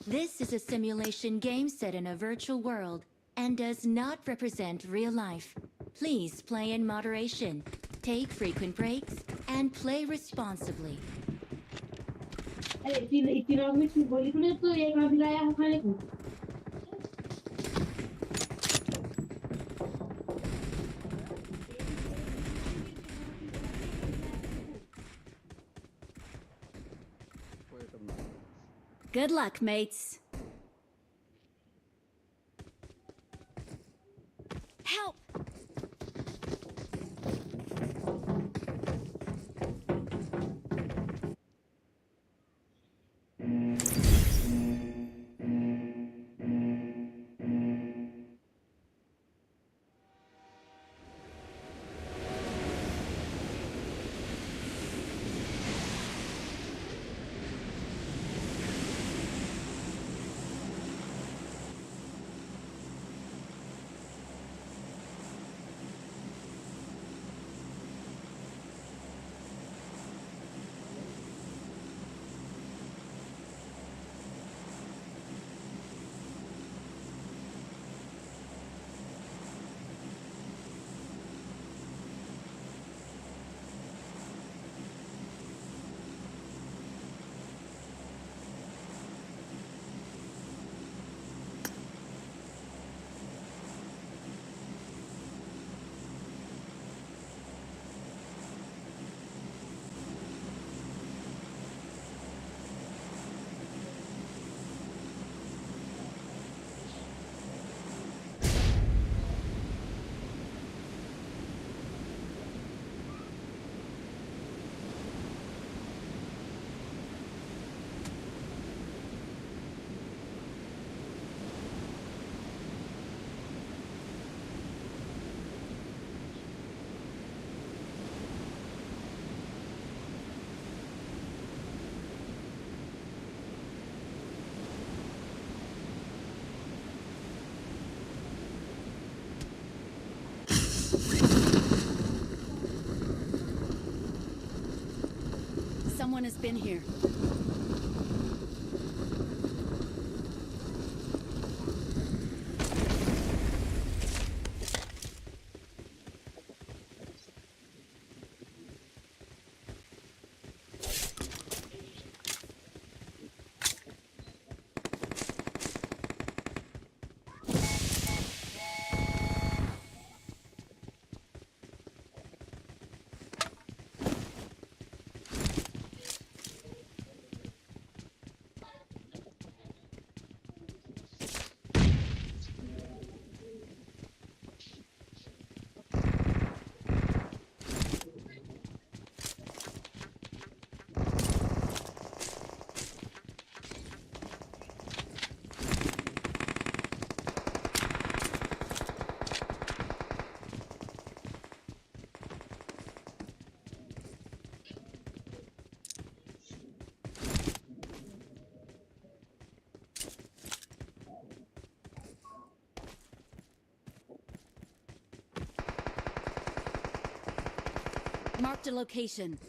This is a simulation game set in a virtual world and does not represent real life. Please play in moderation, take frequent breaks, and play responsibly. अरे तीन आदमी की बोली तूने तो एक आदमी लाया है खाने को Good luck, mates. Help! Someone has been here. Marked a location.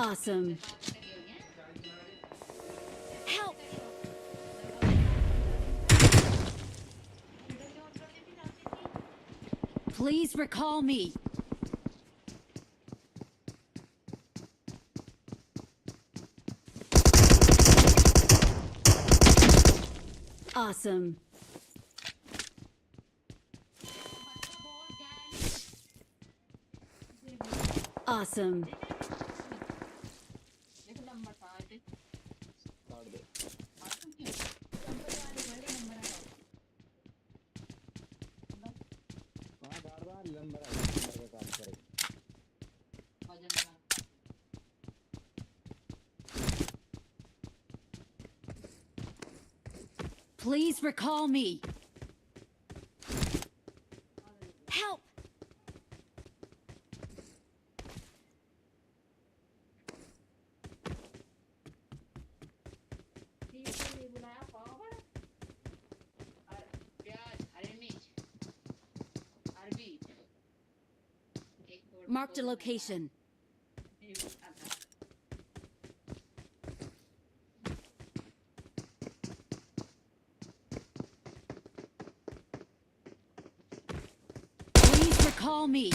Awesome. Help! Please recall me. Awesome. Awesome. Please recall me. Help! Marked a location. Please recall me.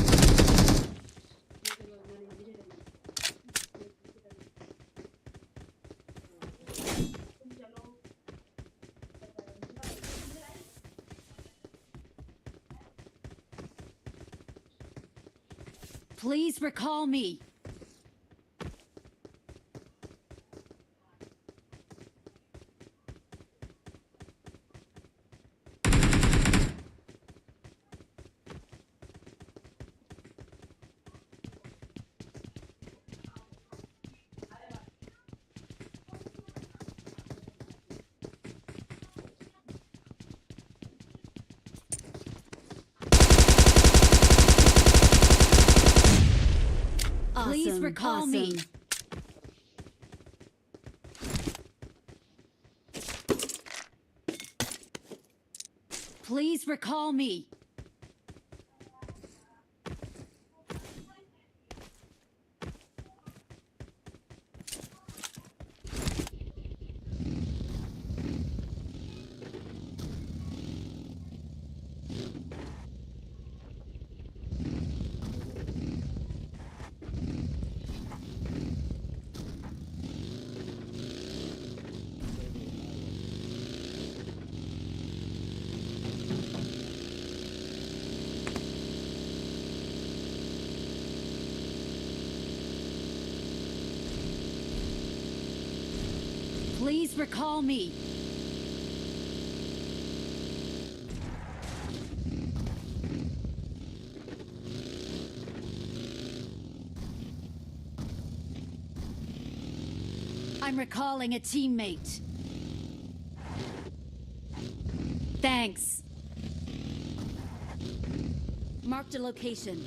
Please recall me. Please recall me. Please recall me. Please recall me. I'm recalling a teammate. Thanks. Marked a location.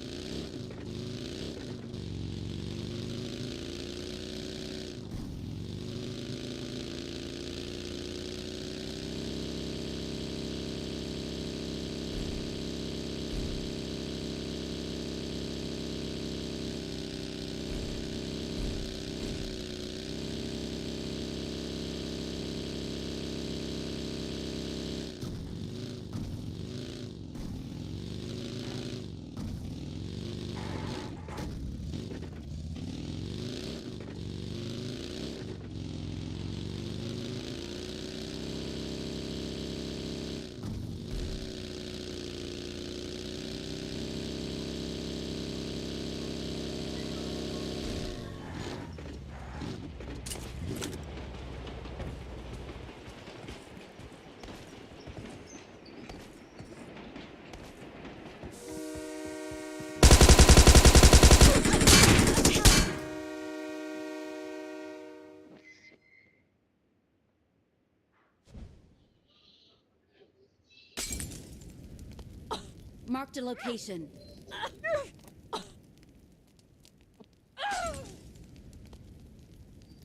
Marked a location.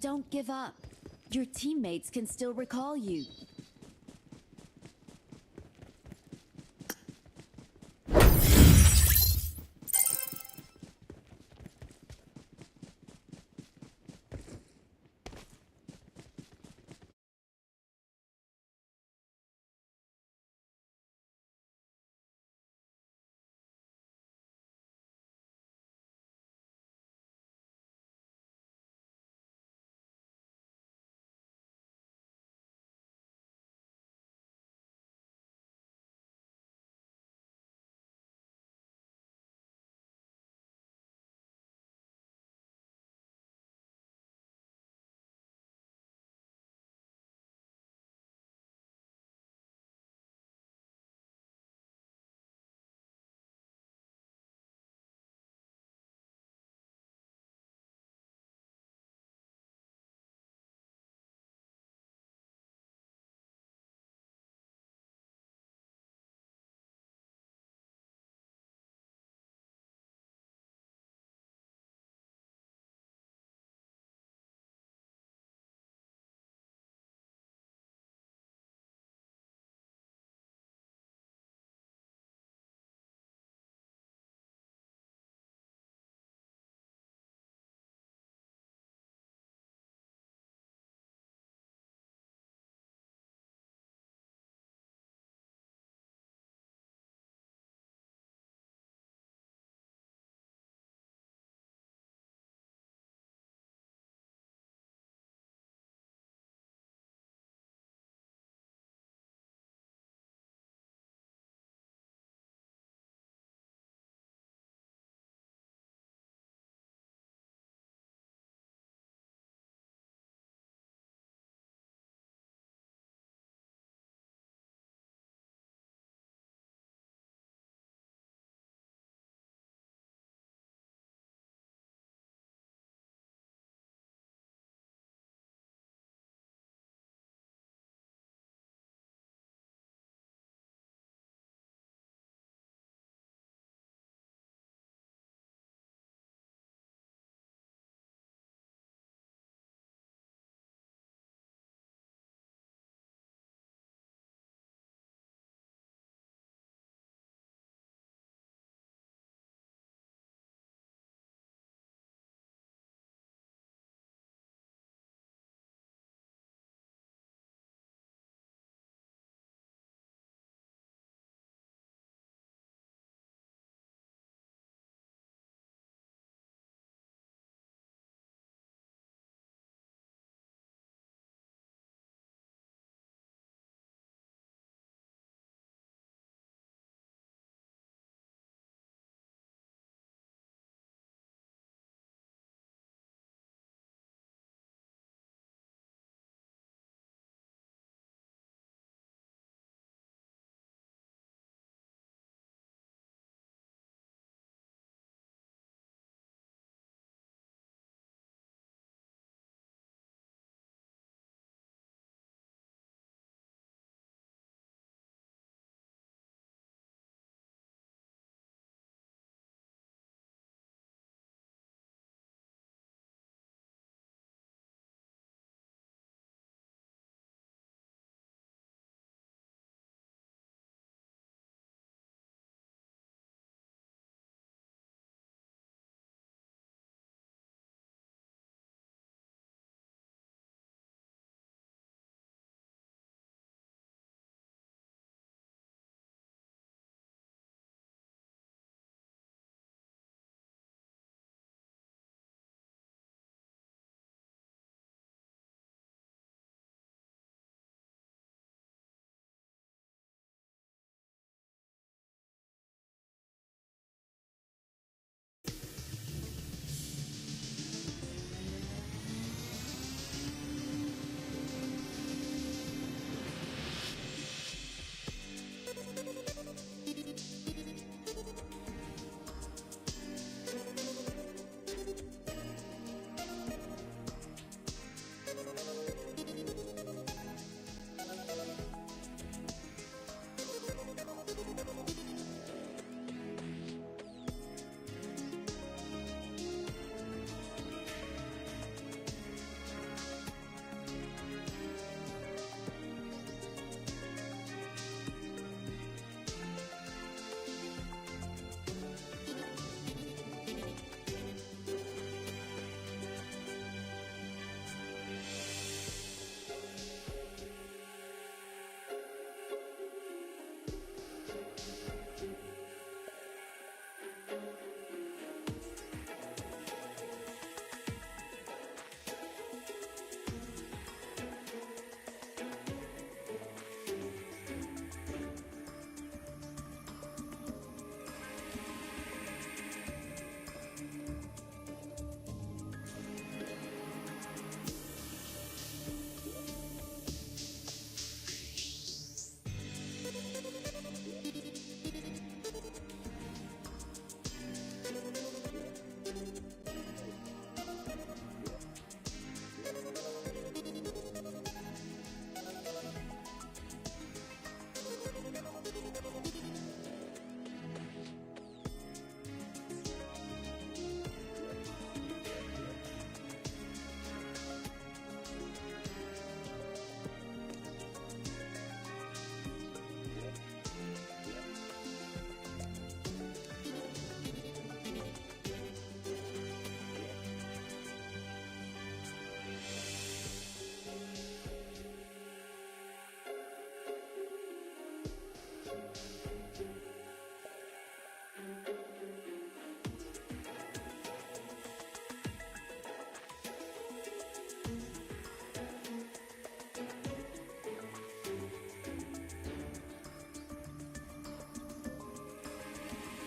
Don't give up. Your teammates can still recall you.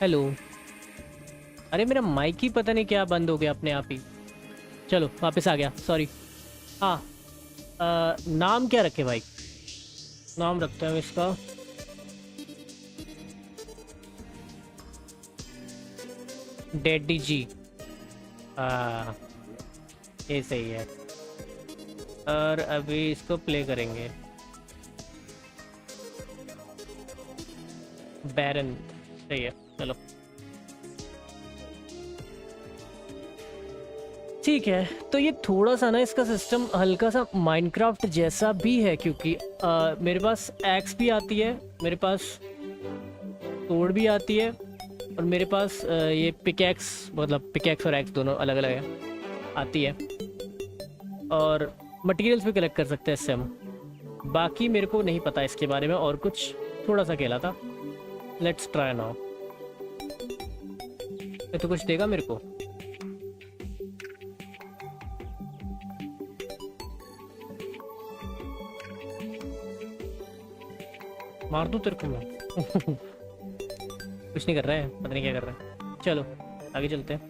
Hello. अरे मेरा mic ही पता नहीं क्या बंद हो गया अपने आप ही। चलो वापस आ गया, सॉरी। हाँ, नाम क्या रखे भाई? नाम रखते हैं इसका डैडी जी। हाँ, ये सही है। और अभी इसको प्ले करेंगे। बैरन सही है, चलो ठीक है। तो ये थोड़ा सा ना इसका सिस्टम हल्का सा माइनक्राफ्ट जैसा भी है, क्योंकि मेरे पास एक्स भी आती है, मेरे पास तोड़ भी आती है, और मेरे पास ये पिकैक्स, मतलब पिकैक्स और एक्स दोनों अलग अलग है, आती है। और मटेरियल्स भी कलेक्ट कर सकते हैं इससे हम। बाकी मेरे को नहीं पता इसके बारे में, और कुछ थोड़ा सा खेला था। Let's try now. ये तो कुछ देगा मेरे को। मार दूं तेरे को मैं? कुछ नहीं कर रहा है, पता नहीं क्या कर रहा है। चलो आगे चलते हैं।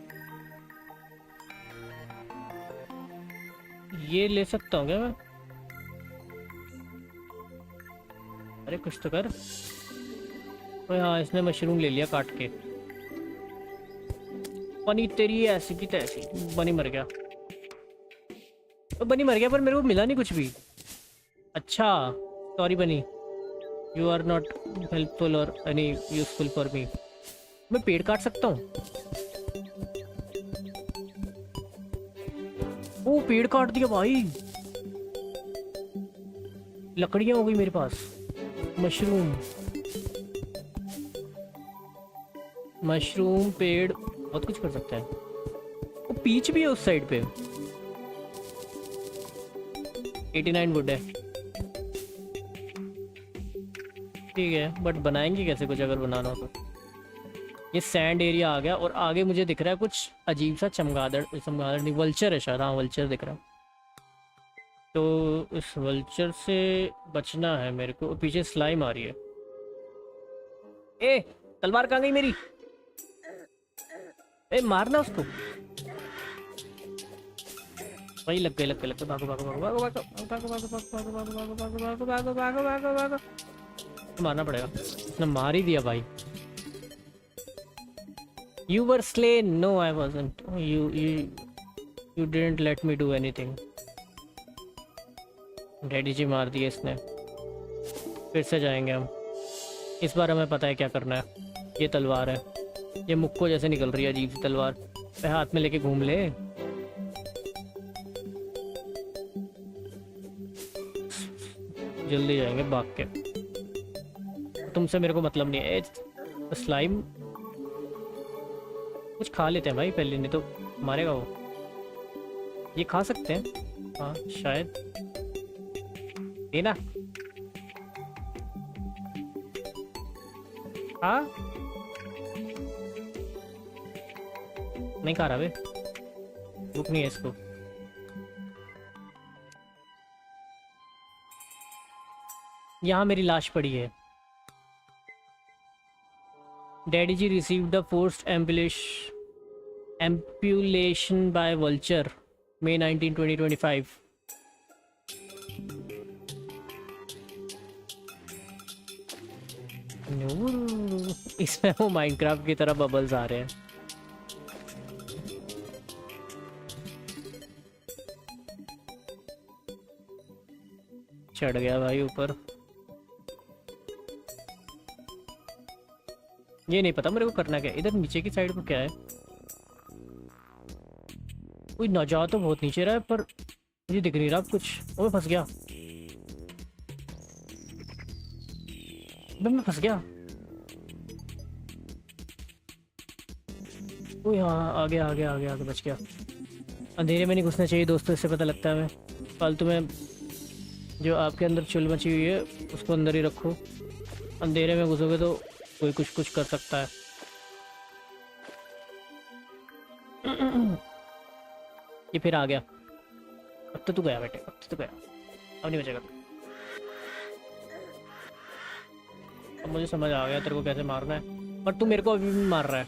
ये ले सकता हूँ क्या मैं? अरे कुछ तो कर। ओए हाँ, इसने मशरूम ले लिया काट के। बनी तेरी ऐसी की तैसी। बनी मर गया। तो बनी मर गया, पर मेरे को मिला नहीं कुछ भी। अच्छा, सॉरी बनी, यू आर नॉट हेल्पफुल और एनी यूजफुल फॉर मी। मैं पेड़ काट सकता हूँ? ओ पेड़ काट दिया भाई। लकड़ियां हो गई मेरे पास। मशरूम, मशरूम, पेड़, बहुत कुछ कर सकता है। वो पीच भी है उस साइड पे। 89 वुड है, ठीक है, बट बनाएंगे कैसे कुछ अगर बनाना हो तो। ये सैंड एरिया आ गया, और आगे मुझे दिख रहा है कुछ अजीब सा चमगादड़, चमगादड़ नहीं, वल्चर है शायद। हाँ वल्चर दिख रहा है। तो इस वल्चर से बचना है मेरे को। पीछे स्लाइम आ रही है। ए तलवार कहाँ गई मेरी? ए मारना उसको। वही लग गए, लग गए, लग गए। भागो भागो भागो भागो भागो भागो भागो भागो भागो भागो भागो भागो भागो भागो भागो भागो। मारना पड़ेगा, उसने मार ही दिया भाई। You were slain. No, I wasn't. You didn't let me do anything. Daddy ji मार दिए इसने। फिर से जाएंगे हम। इस बार हमें पता है क्या करना है। ये तलवार है, ये मुक्को जैसे निकल रही है अजीब सी तलवार। पे हाथ में लेके घूम ले। जल्दी जाएंगे भाग के। तुमसे मेरे को मतलब नहीं है। स्लाइम कुछ खा लेते हैं भाई पहले, नहीं तो मारेगा वो। ये खा सकते हैं हाँ शायद। देना। हाँ नहीं खा रहा बे, भूख नहीं है इसको। यहाँ मेरी लाश पड़ी है। Daddy ji received the forced ambulation by vulture, May 19, 2025. इसमें वो माइनक्राफ्ट की तरह बबल्स आ रहे हैं। चढ़ गया भाई ऊपर। ये नहीं पता मेरे को करना क्या है। इधर नीचे की साइड पर क्या है? कोई नौजा तो बहुत नीचे रहा है, पर मुझे दिख नहीं रहा कुछ। मैं फंस गया, मैं फंस गया। ओए हाँ आ गया आ गया आ गया, आगे बच गया। अंधेरे में नहीं घुसना चाहिए दोस्तों, इससे पता लगता है हमें। फालतू में जो आपके अंदर चुल मची हुई है उसको अंदर ही रखो। अंधेरे में घुसोगे तो कोई कुछ कर सकता है। ये फिर आ गया। अब तो तू गया बेटे, अब तो तू गया, अब नहीं बचेगा। अब मुझे समझ आ गया तेरे को कैसे मारना है। पर तू मेरे को अभी भी मार रहा है।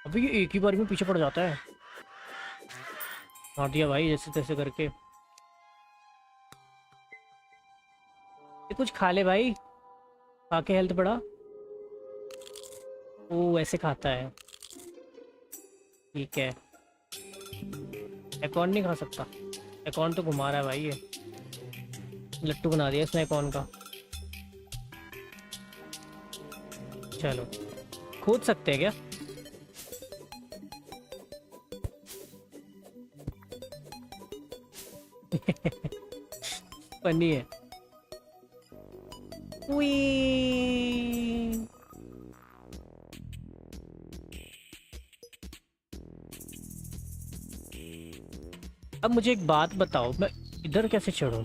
अभी ये एक ही बार में पीछे पड़ जाता है। मार दिया भाई जैसे तैसे करके। ये कुछ खा ले भाई, खा के हेल्थ बढ़ा। वो ऐसे खाता है, ठीक है। अकाउंट नहीं खा सकता, अकाउंट तो घुमा रहा है भाई, ये लट्टू बना दिया इसने अकाउंट का। चलो खोद सकते हैं क्या? फनी है। Whee! अब मुझे एक बात बताओ, मैं इधर कैसे चढ़ूं?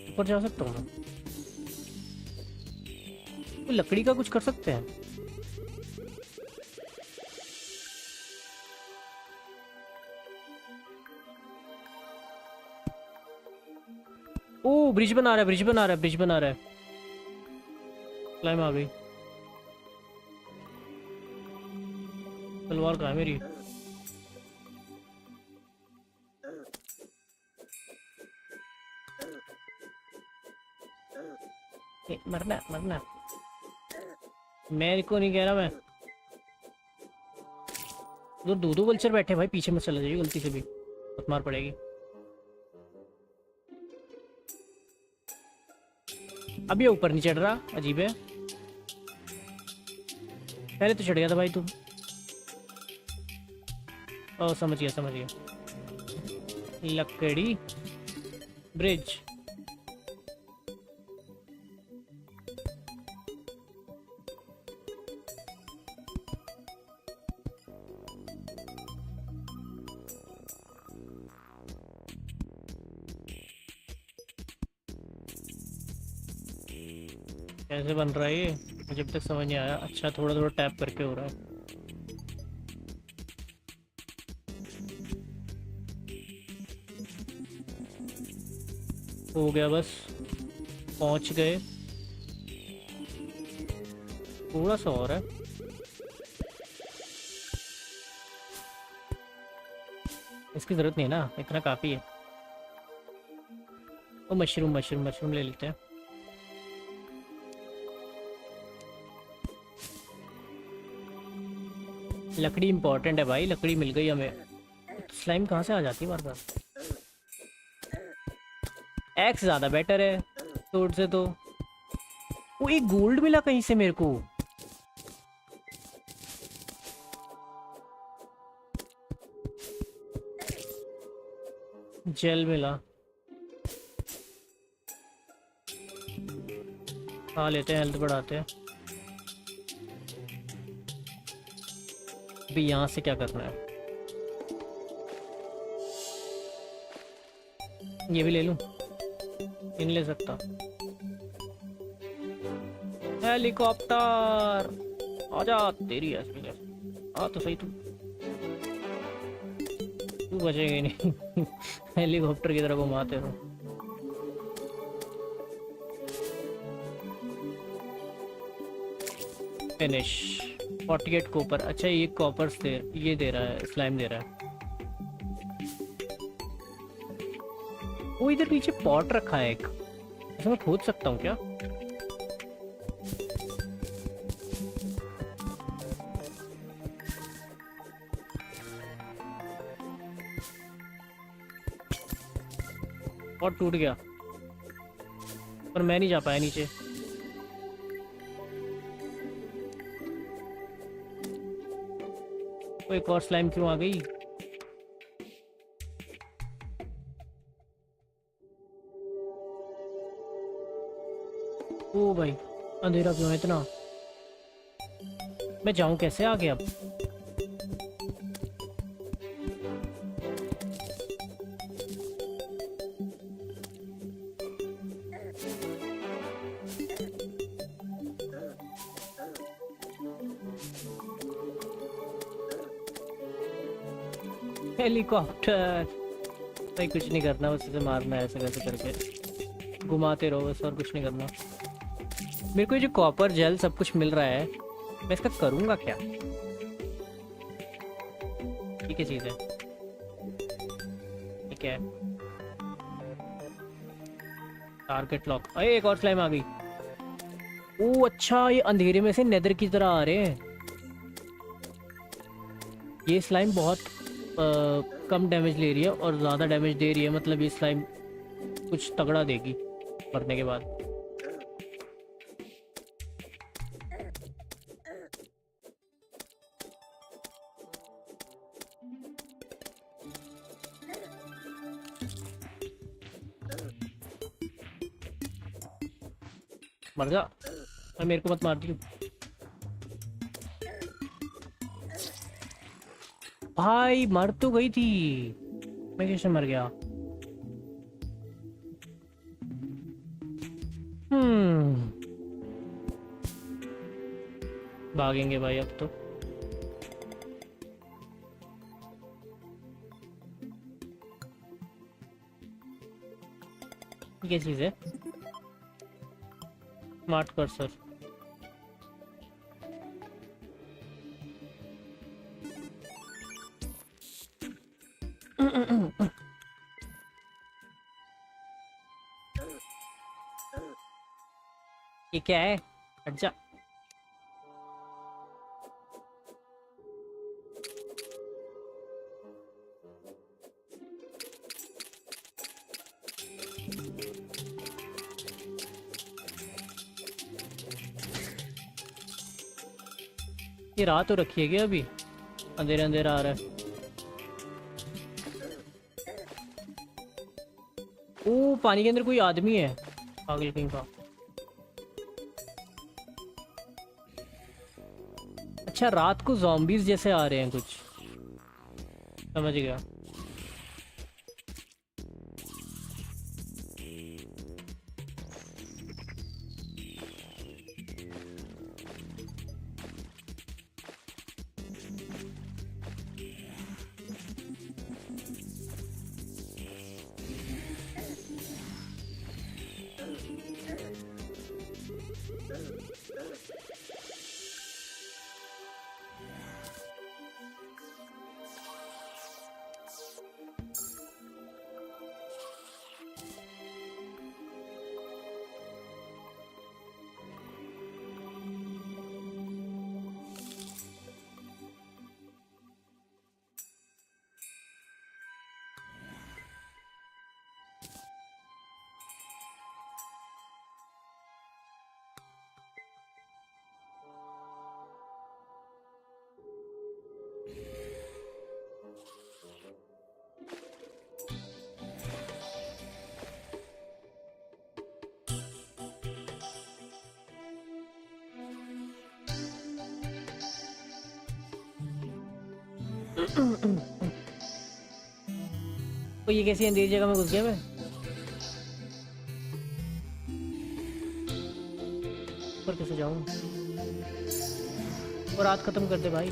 ऊपर जा सकता हूँ मैं? तो लकड़ी का कुछ कर सकते हैं? ओ ब्रिज बना रहा है, ब्रिज बना रहा है, ब्रिज बना रहा है। क्लाइम आ गई। तलवार कहाँ है मेरी? मरना मरना, मेरे को नहीं कह रहा मैं। दो वल्चर बैठे भाई, पीछे मत चला जाइए गलती से भी, मत मार पड़ेगी। अभी ऊपर नहीं चढ़ रहा, अजीब है। पहले तो चढ़ गया था भाई तू। ओ समझ गया समझ गया। लकड़ी ब्रिज। कैसे बन रहा है ये, मुझे अब तक समझ नहीं आया। अच्छा थोड़ा थोड़ा टैप करके हो रहा है। हो गया बस, पहुंच गए। थोड़ा सा और है। इसकी जरूरत नहीं है ना, इतना काफी है। वो मशरूम मशरूम मशरूम ले लेते हैं। लकड़ी इंपॉर्टेंट है भाई, लकड़ी मिल गई हमें। स्लाइम कहाँ से आ जाती है बार बार? एक्स ज्यादा बेटर है सोर्ड से तो। वो एक गोल्ड मिला कहीं से मेरे को। जेल मिला, खा लेते हैं, हेल्थ बढ़ाते हैं। अभी यहाँ से क्या करना है? ये भी ले लूं? इन ले सकता। हेलीकॉप्टर आजा, तेरी है आ तो सही। तू बचेगा ही नहीं। हेलीकॉप्टर की तरह घुमाते रहो। फिनिश। 48 कॉपर। अच्छा ये कॉपर से ये दे रहा है, स्लाइम दे रहा है। वो इधर पीछे पॉट रखा है एक, इसमें खोद सकता हूँ क्या? पॉट टूट गया, पर मैं नहीं जा पाया नीचे। तो एक और स्लाइम क्यों आ गई? ओ भाई अंधेरा क्यों है इतना? मैं जाऊं कैसे आगे अब? हेलीकॉप्टर। भाई कुछ नहीं करना, बस इसे मारना है ऐसे वैसे करके, घुमाते रहो बस, और कुछ नहीं करना। मेरे को ये जो कॉपर जेल सब कुछ मिल रहा है, मैं इसका करूँगा क्या? ठीक है चीज़ है, ठीक है। Target lock. अरे एक और स्लाइम आ गई। ओ अच्छा, ये अंधेरे में से नेदर की तरह आ रहे हैं। ये स्लाइम बहुत कम डैमेज ले रही है और ज़्यादा डैमेज दे रही है, मतलब ये स्लाइम कुछ तगड़ा देगी मरने के बाद। मर जा, मेरे को मत मार दियो भाई। मर तो गई थी, मैं कैसे मर गया? भागेंगे भाई अब तो। ये चीज है स्मार्ट कर्सर। ये क्या है? हट जा। ये रात हो रखी है क्या? अभी अंधेरा अंधेरा आ रहा है। ओ पानी के अंदर कोई आदमी है, पागल कहीं का। अच्छा रात को ज़ॉम्बीज़ जैसे आ रहे हैं कुछ, समझ गया। तो ये कैसी अंधेरी जगह में घुस गया मैं? पर कैसे जाऊं? और रात खत्म कर दे भाई।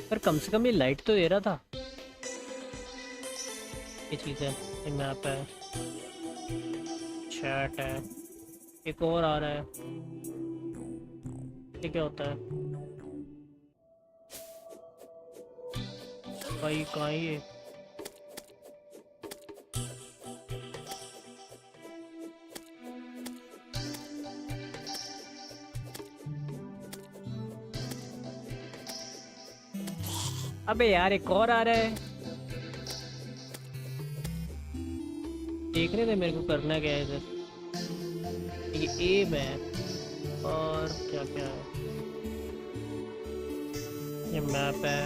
पर कम से कम ये लाइट तो दे रहा था। ये चीज़ है, ये मैप है, चैट है, एक और आ रहा है। ये क्या होता है भाई? कहाँ है ये? अबे यार एक और आ रहा है। देखने दे मेरे को करना क्या है इधर। ये एम है और क्या क्या है, ये मैप है।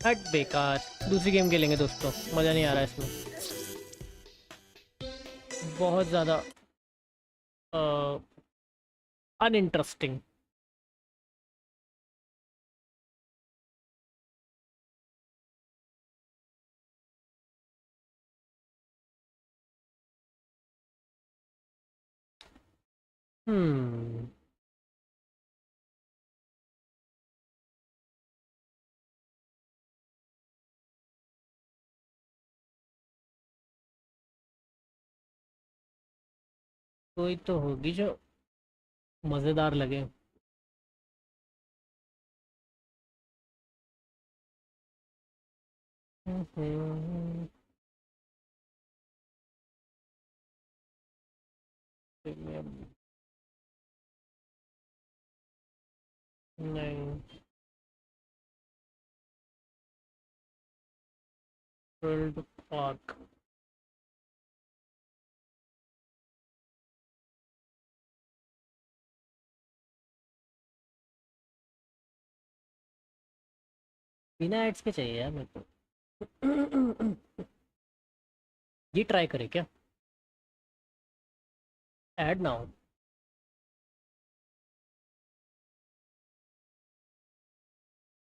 हट बेकार, दूसरी गेम खेलेंगे दोस्तों, मज़ा नहीं आ रहा इसमें। बहुत ज़्यादा अनइंटरेस्टिंग। हम्म। कोई तो होगी जो मज़ेदार लगे। हम्म। प्रीमियम नहीं। World park. बिना एड्स के चाहिए यार मेरे को। ये ट्राई करें क्या? ऐड ना हो।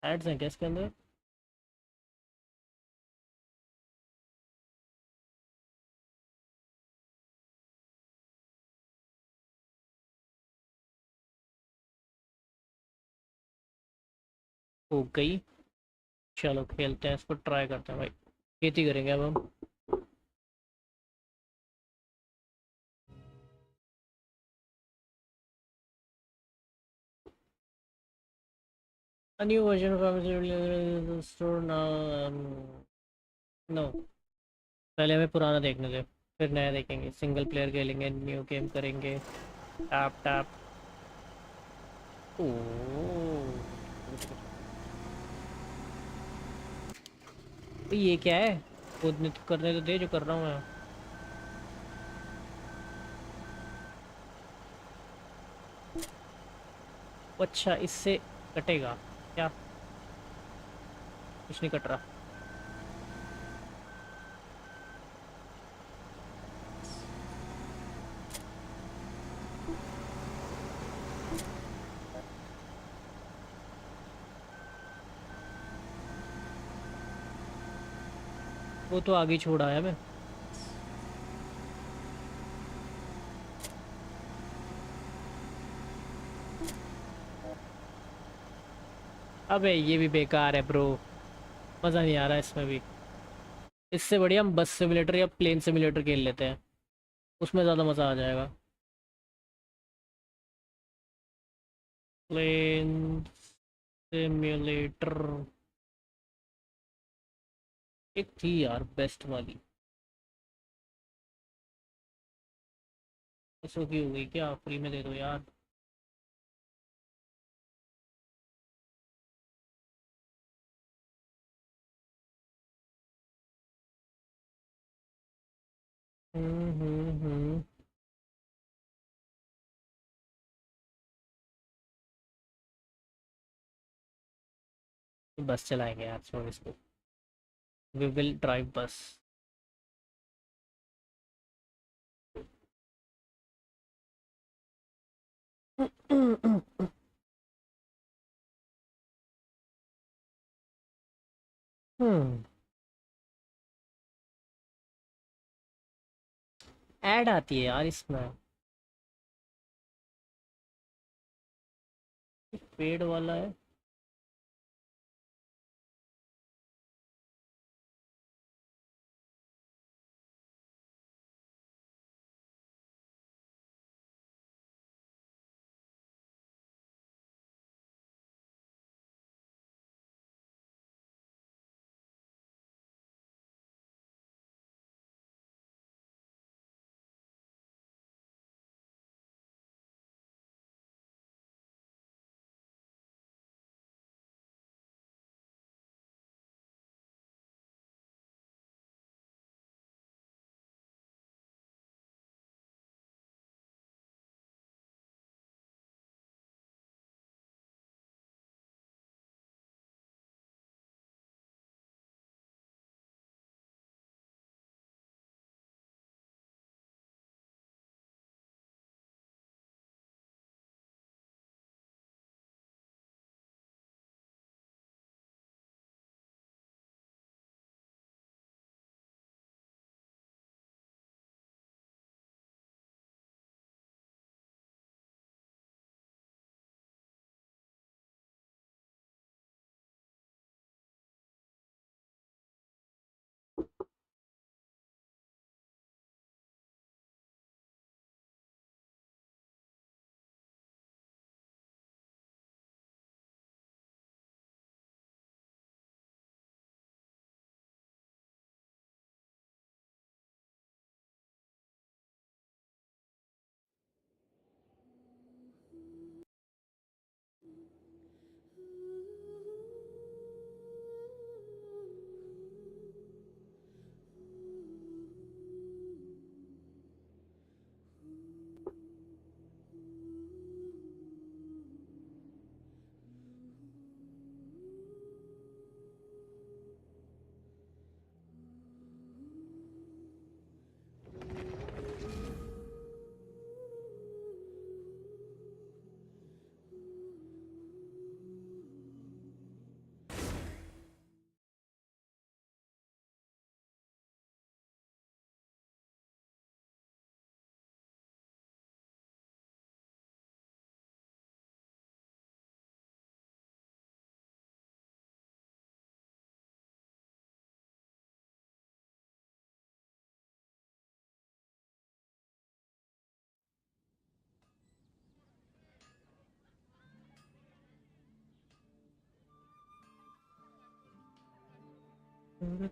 एड्स हैं क्या इसके अंदर? हो गई। चलो खेलते हैं, इसको ट्राई करते हैं भाई। खेती करेंगे अब हम। A new version of our store now. No, पहले हमें पुराना देखने दे, फिर नया देखेंगे। सिंगल प्लेयर खेलेंगे, न्यू गेम करेंगे। Tap tap. ओह, ये क्या है? खुद करने तो दे जो कर रहा हूँ मैं। अच्छा, इससे कटेगा क्या? कुछ नहीं कट रहा। वो तो आगे छोड़ा है मैं। अबे ये भी बेकार है ब्रो। मज़ा नहीं आ रहा इसमें भी। इससे बढ़िया हम बस सिमुलेटर या प्लेन सिमुलेटर खेल लेते हैं, उसमें ज़्यादा मज़ा आ जाएगा। Plane simulator. एक थी यार बेस्ट वाली। इसो की हो गई क्या? फ्री में दे दो यार। हम्म। बस चलाएंगे यार, छोड़ इसको। वी विल ड्राइव बस। हम्म। ऐड आती है यार इसमें। पेड वाला है। Benny's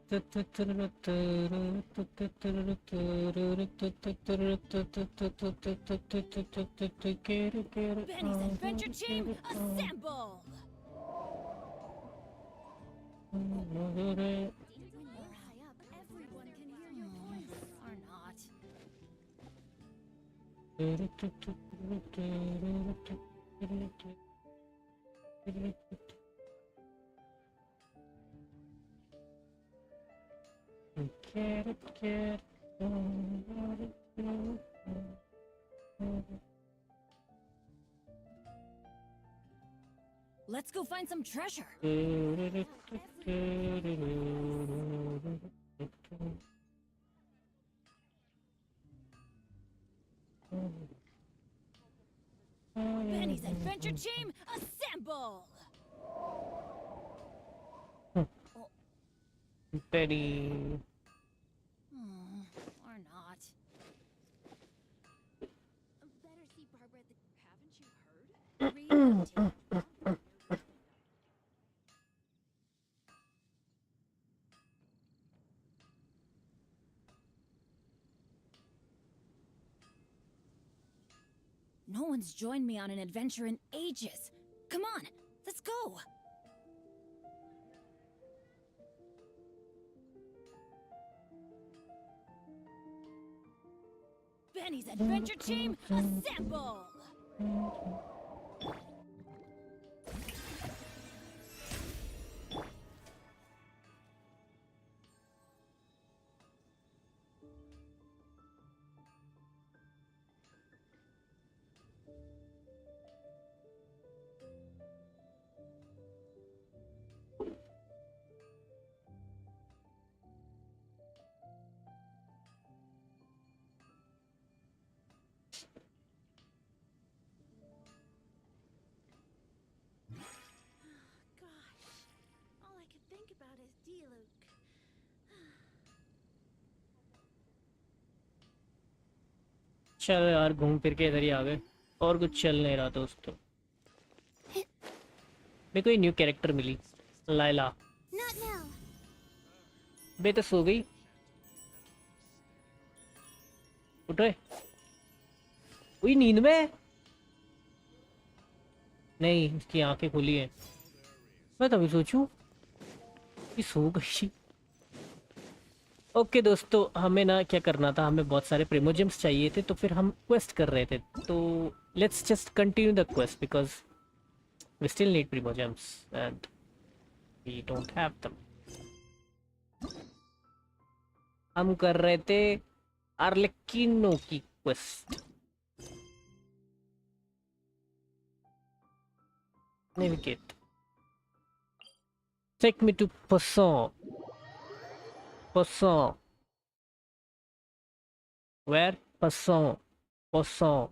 adventure team, assemble! When you're high up, everyone can hear your voice. Or not. Let's go find some treasure. Benny's adventure team, assemble! Benny. Or not. Better see Barbara at the... Haven't you heard? Read No one's joined me on an adventure in ages. Come on, let's go. Benny's adventure team, assemble! चलो यार घूम फिर के इधर ही आ गए और कुछ चल नहीं रहा दोस्तों। मेरे को ये न्यू कैरेक्टर मिली लाइला। बे तो सो गई। उठ रहे वही नींद में नहीं, उसकी आंखें खुली हैं। मैं तभी सोचूं कि सो गई। ओके दोस्तों, हमें ना क्या करना था, हमें बहुत सारे प्रिमोजेम्स चाहिए थे तो फिर हम क्वेस्ट कर रहे थे। तो let's just continue the quest because we still need primogems and we don't have them. हम कर रहे थे आर्लेकिनो की quest. Navigate, take me to Poisson. Poisson. Where? Poisson. Poisson.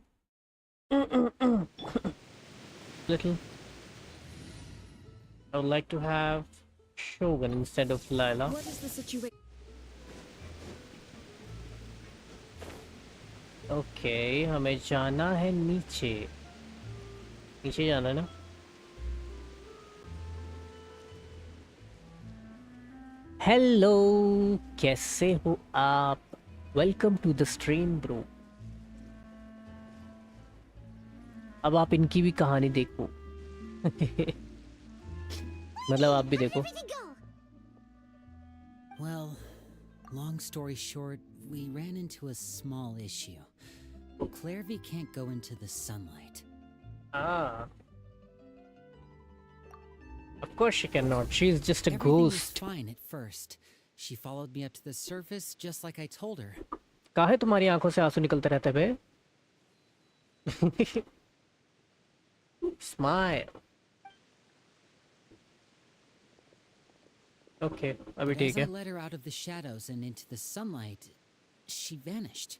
Little. I would like to have Shogun instead of Lila. What is the situation? Okay, हमें जाना है नीचे। नीचे जाना है ना? हेलो, कैसे हो आप? Welcome to the stream bro. अब आप इनकी भी कहानी देखो। मतलब आप भी देखो। Well, long story short, we ran into a small issue. Clairvy can't go into the sunlight. Ah. Of course she cannot. She is just a Everything was ghost. fine at first. She followed me up to the surface just like I told her. काहे तुम्हारी आंखों से आंसू निकलते रहते बे? Smile. Okay, अभी But ठीक as I है। led her out of the shadows and into the sunlight, she vanished.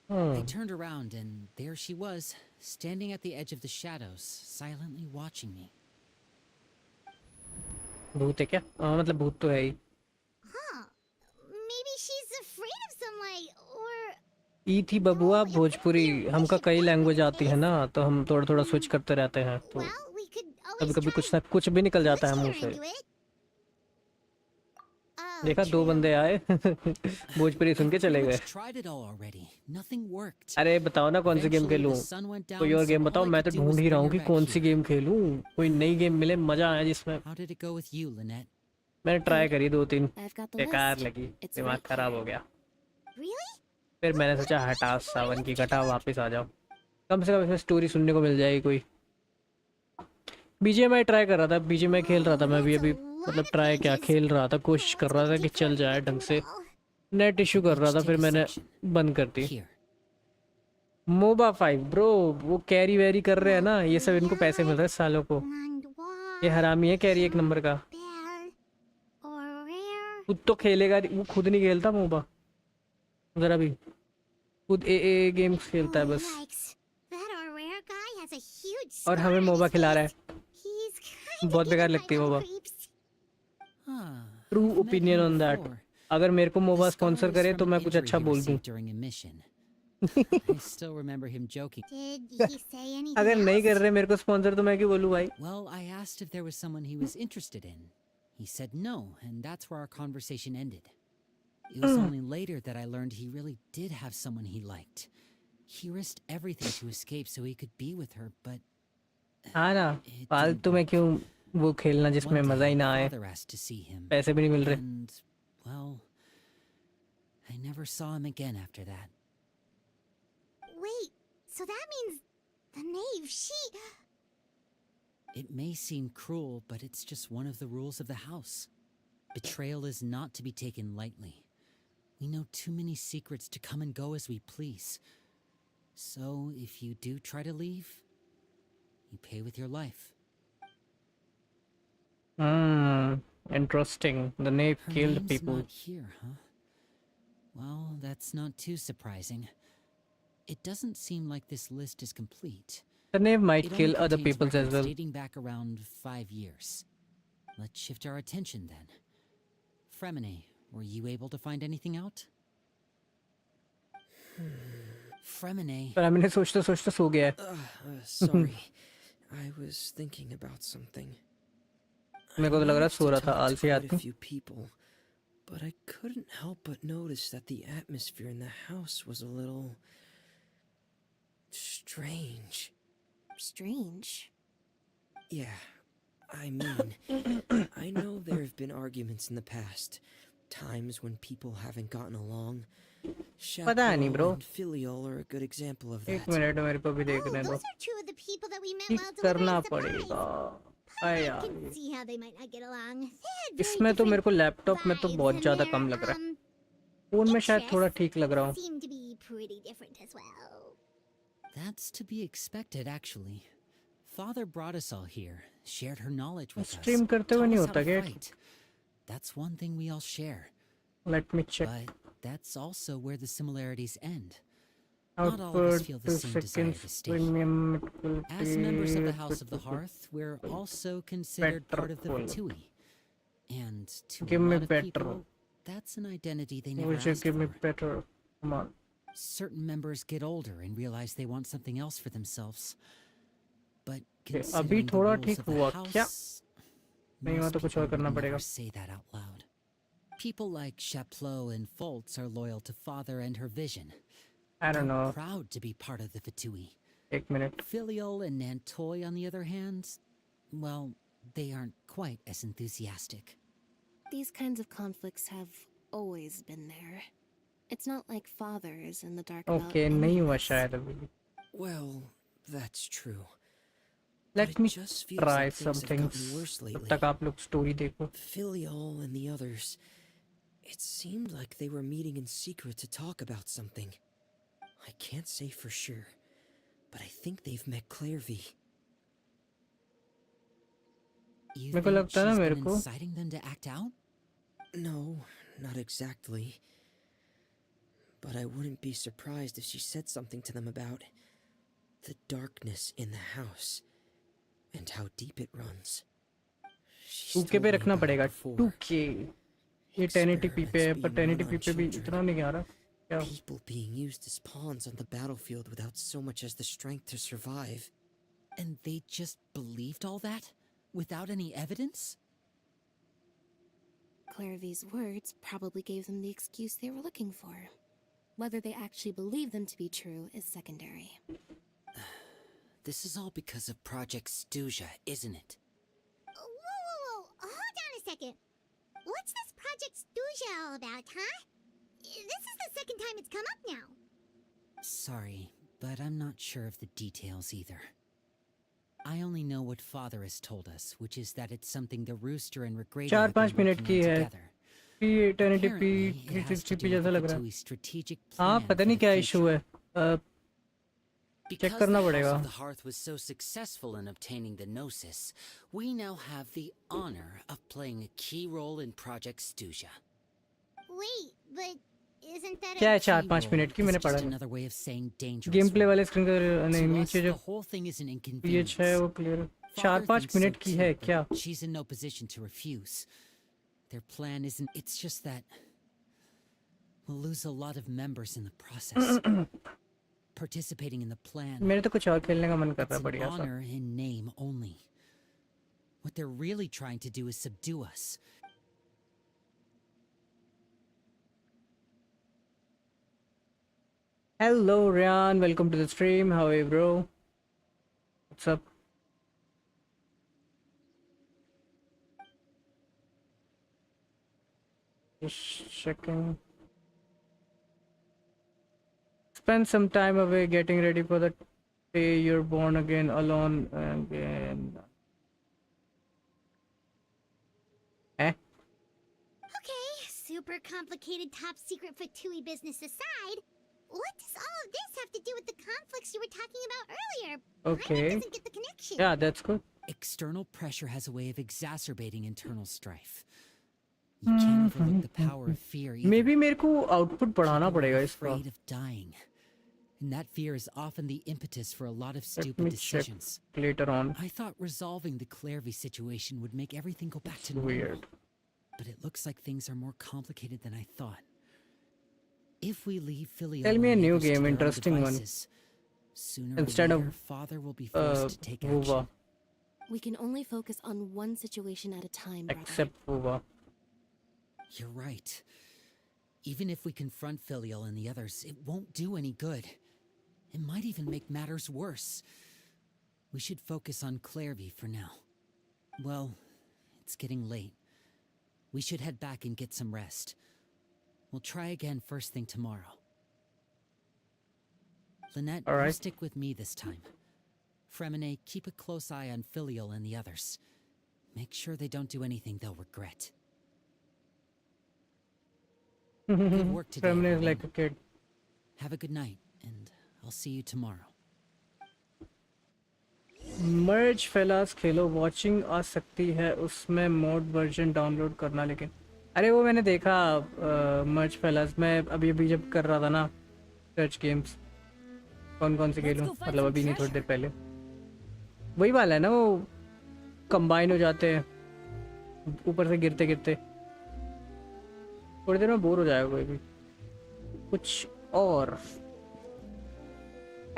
I turned around and there she was, standing at the edge of the shadows, silently watching me. भूत है क्या? हाँ मतलब भूत तो है ही। Huh. Maybe she's afraid of sunlight, or... ई थी बबुआ भोजपुरी। हमका कई लैंग्वेज आती है ना, तो हम थोड़ा थोड़ा स्विच करते रहते हैं। तो Well, we could कभी always कभी try कुछ ना कुछ भी निकल जाता है pushing मुंह her से। into it. Oh, देखा 2 true. बंदे आए भोजपुरी सुन के चले गए। Pretty much tried it all already. Nothing worked. अरे बताओ ना कौन सी गेम Eventually, खेलूं, the sun went कोई down, और so गेम all बताओ, I मैं could तो do was ढूंढ ही रहा bring हूँ her कि back कौन सी here. गेम खेलूं, कोई नई गेम मिले मजा आया जिसमें। How did it go with you, Lynette? मैंने ट्राई करी 2-3, I've got the बेकार list. लगी, It's दिमाग right खराब here. हो गया। Really? फिर मैंने सोचा हटा, सावन की घटा, वापस आ जाओ, कम से कम इसमें स्टोरी सुनने को मिल जाएगी कोई। बीजीएमआई ट्राई कर रहा था, बीजीएमआई खेल रहा था मैं भी अभी, मतलब ट्राई क्या, खेल रहा था, कोशिश कर रहा था कि चल जाए ढंग से। नेट इशू कर रहा था, फिर मैंने बंद कर दी। Here. मोबा 5 ब्रो, वो कैरी वैरी कर रहे हैं ना, ये सब इनको पैसे मिल रहे हैं सालों को। And ये what? हरामी है कैरी 1 नंबर का। Bad or rare? खुद तो खेलेगा, वो खुद नहीं खेलता मोबा जरा भी, खुद ए गेम्स खेलता है Oh, बस, yikes. That or rare guy has a huge और scar हमें on मोबा his खिला रहा है। face. He's kind बहुत of बेकार giving लगती है my मोबा। creeps. Ah, true I've met opinion him on that. before. अगर मेरे को The मोबा scar स्पॉन्सर is करे from तो an मैं कुछ injury अच्छा he बोल दूं। received during a mission. I still remember him joking. Did he say anything अगर नहीं कर else? रहे मेरे को स्पॉन्सर तो मैं क्यों बोलूं भाई। Well, I asked if there was someone he was interested in. He said no, and that's where our conversation ended. It was only later that I learned he really did have someone he liked. He risked everything to escape so he could be with her, but हाँ ना, it didn't फालतू में work. क्यों वो खेलना जिसमें One मजा ही day, ना आए, father asked to see him, पैसे भी नहीं मिल रहे। and well, I never saw him again after that. Wait, so that means the knave, she... It may seem cruel, but it's just one of the rules of the house. Betrayal is not to be taken lightly. We know too many secrets to come and go as we please. So, if you do try to leave, you pay with your life. Interesting. The knave Her killed name's people. not here, huh? Well, that's not too surprising. It doesn't seem like this list is complete. The knave might It only kill other contains people as records well. dating back around 5 years. Let's shift our attention then. Fremine, were you able to find anything out? Fremine. पर मैंने सोचते सोचते सो गया है। Sorry. I was thinking about something. मेरे को तो लग रहा है सो रहा था आलसी quite a आदमी। few people, but I couldn't help but notice that the atmosphere in the house was a little strange. Strange. Yeah, I mean, I know there have been arguments in the past, times when people haven't gotten along. पता नहीं Chapeau bro। and Filial are a good example of एक that. Minute मेरे को भी Oh, देखने दो, those are two of the people that we met ठीक while करना delivering supplies. पड़ेगा। I आए यार, can see how they might not get along. They had very इसमें तो मेरे को different लैपटॉप में तो vibes, बहुत and ज्यादा their, कम लग रहा है, um, फोन में शायद थोड़ा interests ठीक लग रहा हूँ। seem to be pretty different as well. That's to be expected, actually. Father brought us all here, shared her knowledge with us. Stream करते हुए taught नहीं us how होता to क्या? fight. That's one thing we all share. Let me check. But that's also where the similarities end. Not all of us Output feel the 2 same desire seconds to stay. premium As members of the House of the Hearth, we're also considered part of the Petrol. Fatui. And to Give a me lot of petrol. people, that's an identity they never Would you asked give me for. better? Come on. Certain members get older and realize they want something else for themselves. But अभी considering the थोड़ा rules ठीक of the हुआ क्या? house, नहीं हुआ most तो कुछ और people करना would पड़ेगा। never say that out loud. People like Chaplot and Foltz are loyal to Father and her vision. I don't They're know. proud to be part of the Fatui. एक minute. Filial and Nantoy, on the other hand, well, they aren't quite as enthusiastic. These kinds of conflicts have always been there. It's not like Father is in the dark about Okay, any नहीं of हुआ this. शायद अभी। Well, that's true. Let But me it just feels try like some things have things. gotten worse तब lately. तक आप लोग story देखो। Filial and the others, it seemed like they were meeting in secret to talk about something. I can't say for sure, but I think they've met Clairvy. You मेरे को think लगता है ना she's मेरे been को inciting them to act out? No, not exactly. But I wouldn't be surprised if she said something to them about the darkness in the house and how deep it runs. She's 2K told पे me रखना about it पड़ेगा। before. 2K। ये 1080p पे है, पर Experiments being run 1080p on पे भी children. इतना नहीं आ रहा। क्या? People being used as pawns on the battlefield without so much as the strength to survive. And they just believed all that? Without any evidence? Clairvy's words probably gave them the excuse they were looking for. Whether they actually believe them to be true is secondary. This is all because of Project Stuja, isn't it? Whoa. Hold on a second. What's this Project Stuja all about, huh? This is the second time it's come up now. Sorry, but I'm not sure of the details either. I only know what Father has told us, which is that it's something the Rooster and Regrado have been 4-5 minute working की on है together. P eternity P Apparently, it has to 360 do P जैसा with लग रहा है Fatoui's strategic हाँ plan पता for नहीं the क्या future. इशू है Because करना the House पड़ेगा। of the Hearth was so successful in obtaining the Gnosis, we now have the honor of playing a key role in Project Stuja. Wait, but isn't that क्या a... है Key 4-5 role minute की is मैंने just पढ़ा नहीं another way of saying dangerous game play role. वाले screen का नहीं To us, नीचे the जो whole thing is an ये inconvenience. है वो clear Father 4-5 thinks so minute की है too, क्या but she's in no position to refuse. Their plan isn't. It's just that we'll lose a lot of members in the process. Participating in the plan, मेरे तो कुछ और खेलने का मन कर it's रहा है an बढ़िया सा honor in name only. What they're really trying to do is subdue us. Hello Ryan, welcome to the stream. How are you, bro? What's up? Just checking. Spend some time away getting ready for the day you're born again, alone again. Eh? Okay, super complicated top secret Fatui business aside, what does all of this have to do with the conflicts you were talking about earlier? Okay. Paimon doesn't get the connection. Yeah, that's good. External pressure has a way of exacerbating internal strife. You can't overlook the power of fear either. Maybe मेरे को output बढ़ाना People are पड़ेगा इसका. afraid of dying. And that fear is often the impetus for a lot of Let stupid me check decisions. later on. I thought resolving the Clairvy situation would make everything go back to normal. Weird. But it looks like things are more complicated than I thought. If we leave Filial Tell me a and the new others to game, their own interesting one. devices, sooner Instead or of, later, Father will be forced to take action. Vuva. We can only focus on one situation at a time, brother. Except Vuva. You're right. Even if we confront Filial and the others, it won't do any good. It might even make matters worse. We should focus on Clairvy for now. Well, it's getting late. We should head back and get some rest. We'll try again first thing tomorrow. Lynette, All you right. stick with me this time. Fremine, keep a close eye on Filial and the others. Make sure they don't do anything they'll regret. Good work today, Femini is everyone. like a kid. Have a good night, and I'll see you tomorrow. Merge fellas Khelo watching आ सकती है उसमें mode version download करना लेकिन अरे वो मैंने देखा मर्ज fellas मैं अभी अभी जब कर रहा था ना सर्च गेम्स कौन कौन से खेलूं मतलब अभी नहीं थोड़ी देर पहले वही वाला है ना वो कंबाइन हो जाते हैं ऊपर से गिरते गिरते थोड़ी देर में बोर हो जाएगा कोई भी कुछ और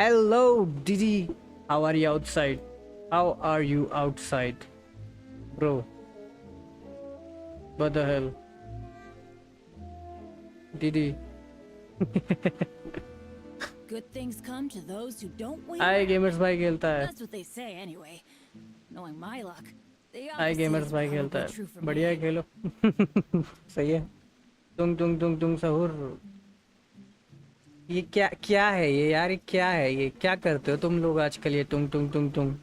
hello DD How are you outside? How are you outside? Bro. What the hell? Didi. Good things come to those who don't wait. Hi gamers भाई खेलता है. That's what they say anyway. Knowing my luck, the Hi opposite gamers is भाई खेलता probably true है. for बढ़िया है me. खेलो. सही है. तुंग सहूर. ये क्या है ये यार ये क्या है ये क्या करते हो तुम लोग आजकल ये तुंग.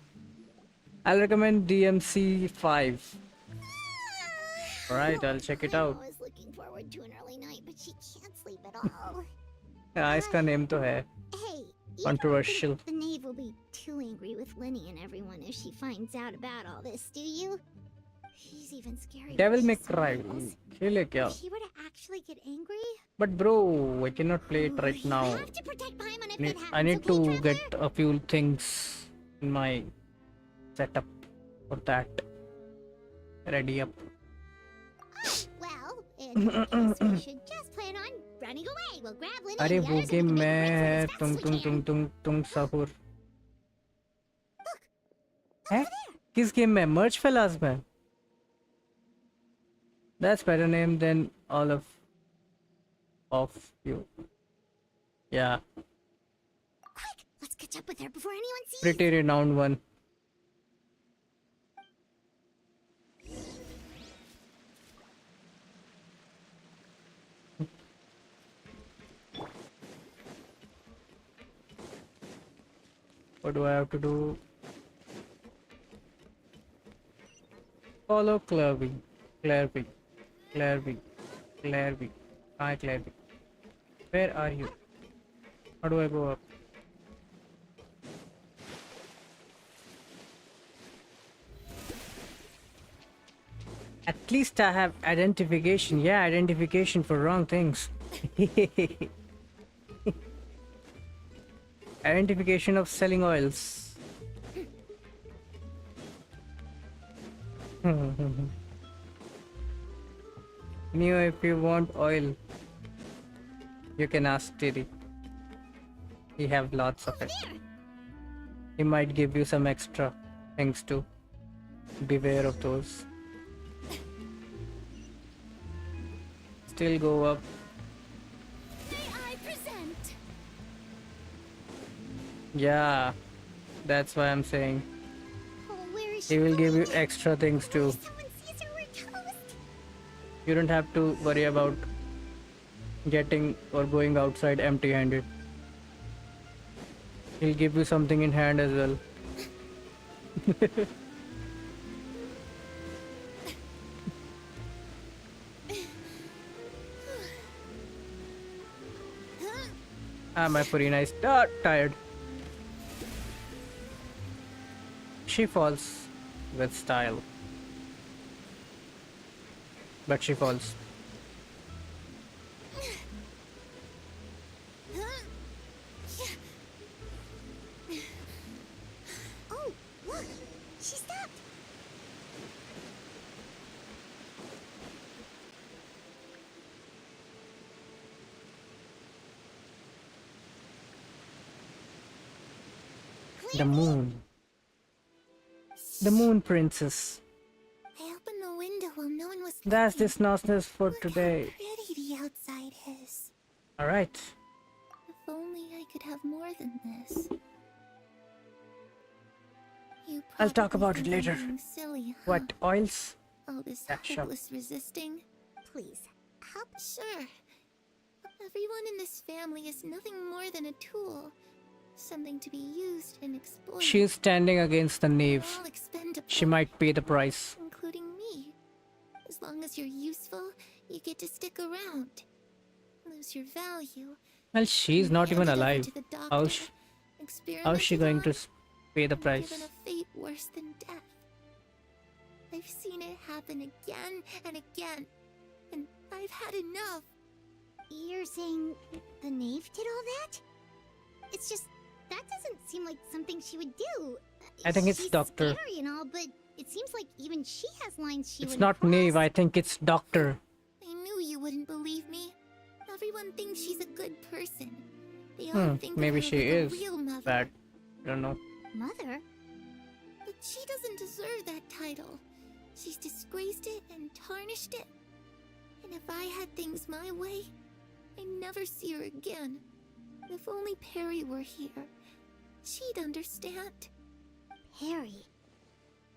I'll recommend DMC 5. Alright, I'll check it out. I was looking forward to an early night, but she can't sleep at all. हाँ इसका नेम तो है. Hey, you Controversial. don't think the knave will be too angry with Lenny and everyone if she finds out about all this, do you? She's even scary. Devil when May she's Cry. smiles. खेले क्या? If she were to actually get angry, But bro, I cannot play it right you now. have to protect Paimon if Need- that happens. I need okay, to traveler? get a few things in my setup for that. Ready up. Well, in that case, we should just plan on running away. We'll grab Lenny अरे and the वो others and game we can में make है breakfast as fast as we can. तुम सहूर है किस game में मर्ज fellas में That's better name than all of you. Yeah, Quick, let's catch up with her before anyone sees. pretty renowned one. What do I have to do? Follow Clairby. Clairby. Clairby. Clairby. Hi Clairby. Where are you? How do I go up? At least I have identification. Yeah, identification for wrong things. Identification of selling oils. Neo, if you want oil, you can ask Tiri. We have lots of it. He might give you some extra things too. Beware of those. Still go up. May I present? Yeah, that's why I'm saying. Oh, where is she He will give you going? extra things too. If someone sees her, we're toast. You don't have to worry about getting or going outside empty-handed. He'll give you something in hand as well. My Purina is tired. She falls with style. But she falls. Oh, look! She stopped! The moon. The moon princess. I opened the window while no one was That's looking. this nonsense for Look how today. pretty the outside is. Alright. If only I could have more than this. You I'll talk probably about it think I'm later. being silly, huh? What, oils? All this Yeah, sure. hopeless resisting? Please, help. Sure. Everyone in this family is nothing more than a tool. Something to be used and exploited. She is standing against the We're knave. all expendable, She might pay the price. including me. As long as you're useful, you get to stick around. Lose your value. Well, she's not even alive. How's she going to pay the price? Given a fate worse than death. I've seen it happen again and again, and I've had enough. You're saying the knave did all that? It's just, that doesn't seem like something she would do. I think it's She's Doctor. scary and all, but it seems like even she has lines she It's wouldn't not cross. knave, I think it's doctor. I knew you wouldn't believe me. Everyone thinks she's a good person. They all think Maybe of her she like is a real mother. bad. I don't know. Mother? But she doesn't deserve that title. She's disgraced it and tarnished it. And if I had things my way, I'd never see her again. If only Perry were here, she'd understand. Perry.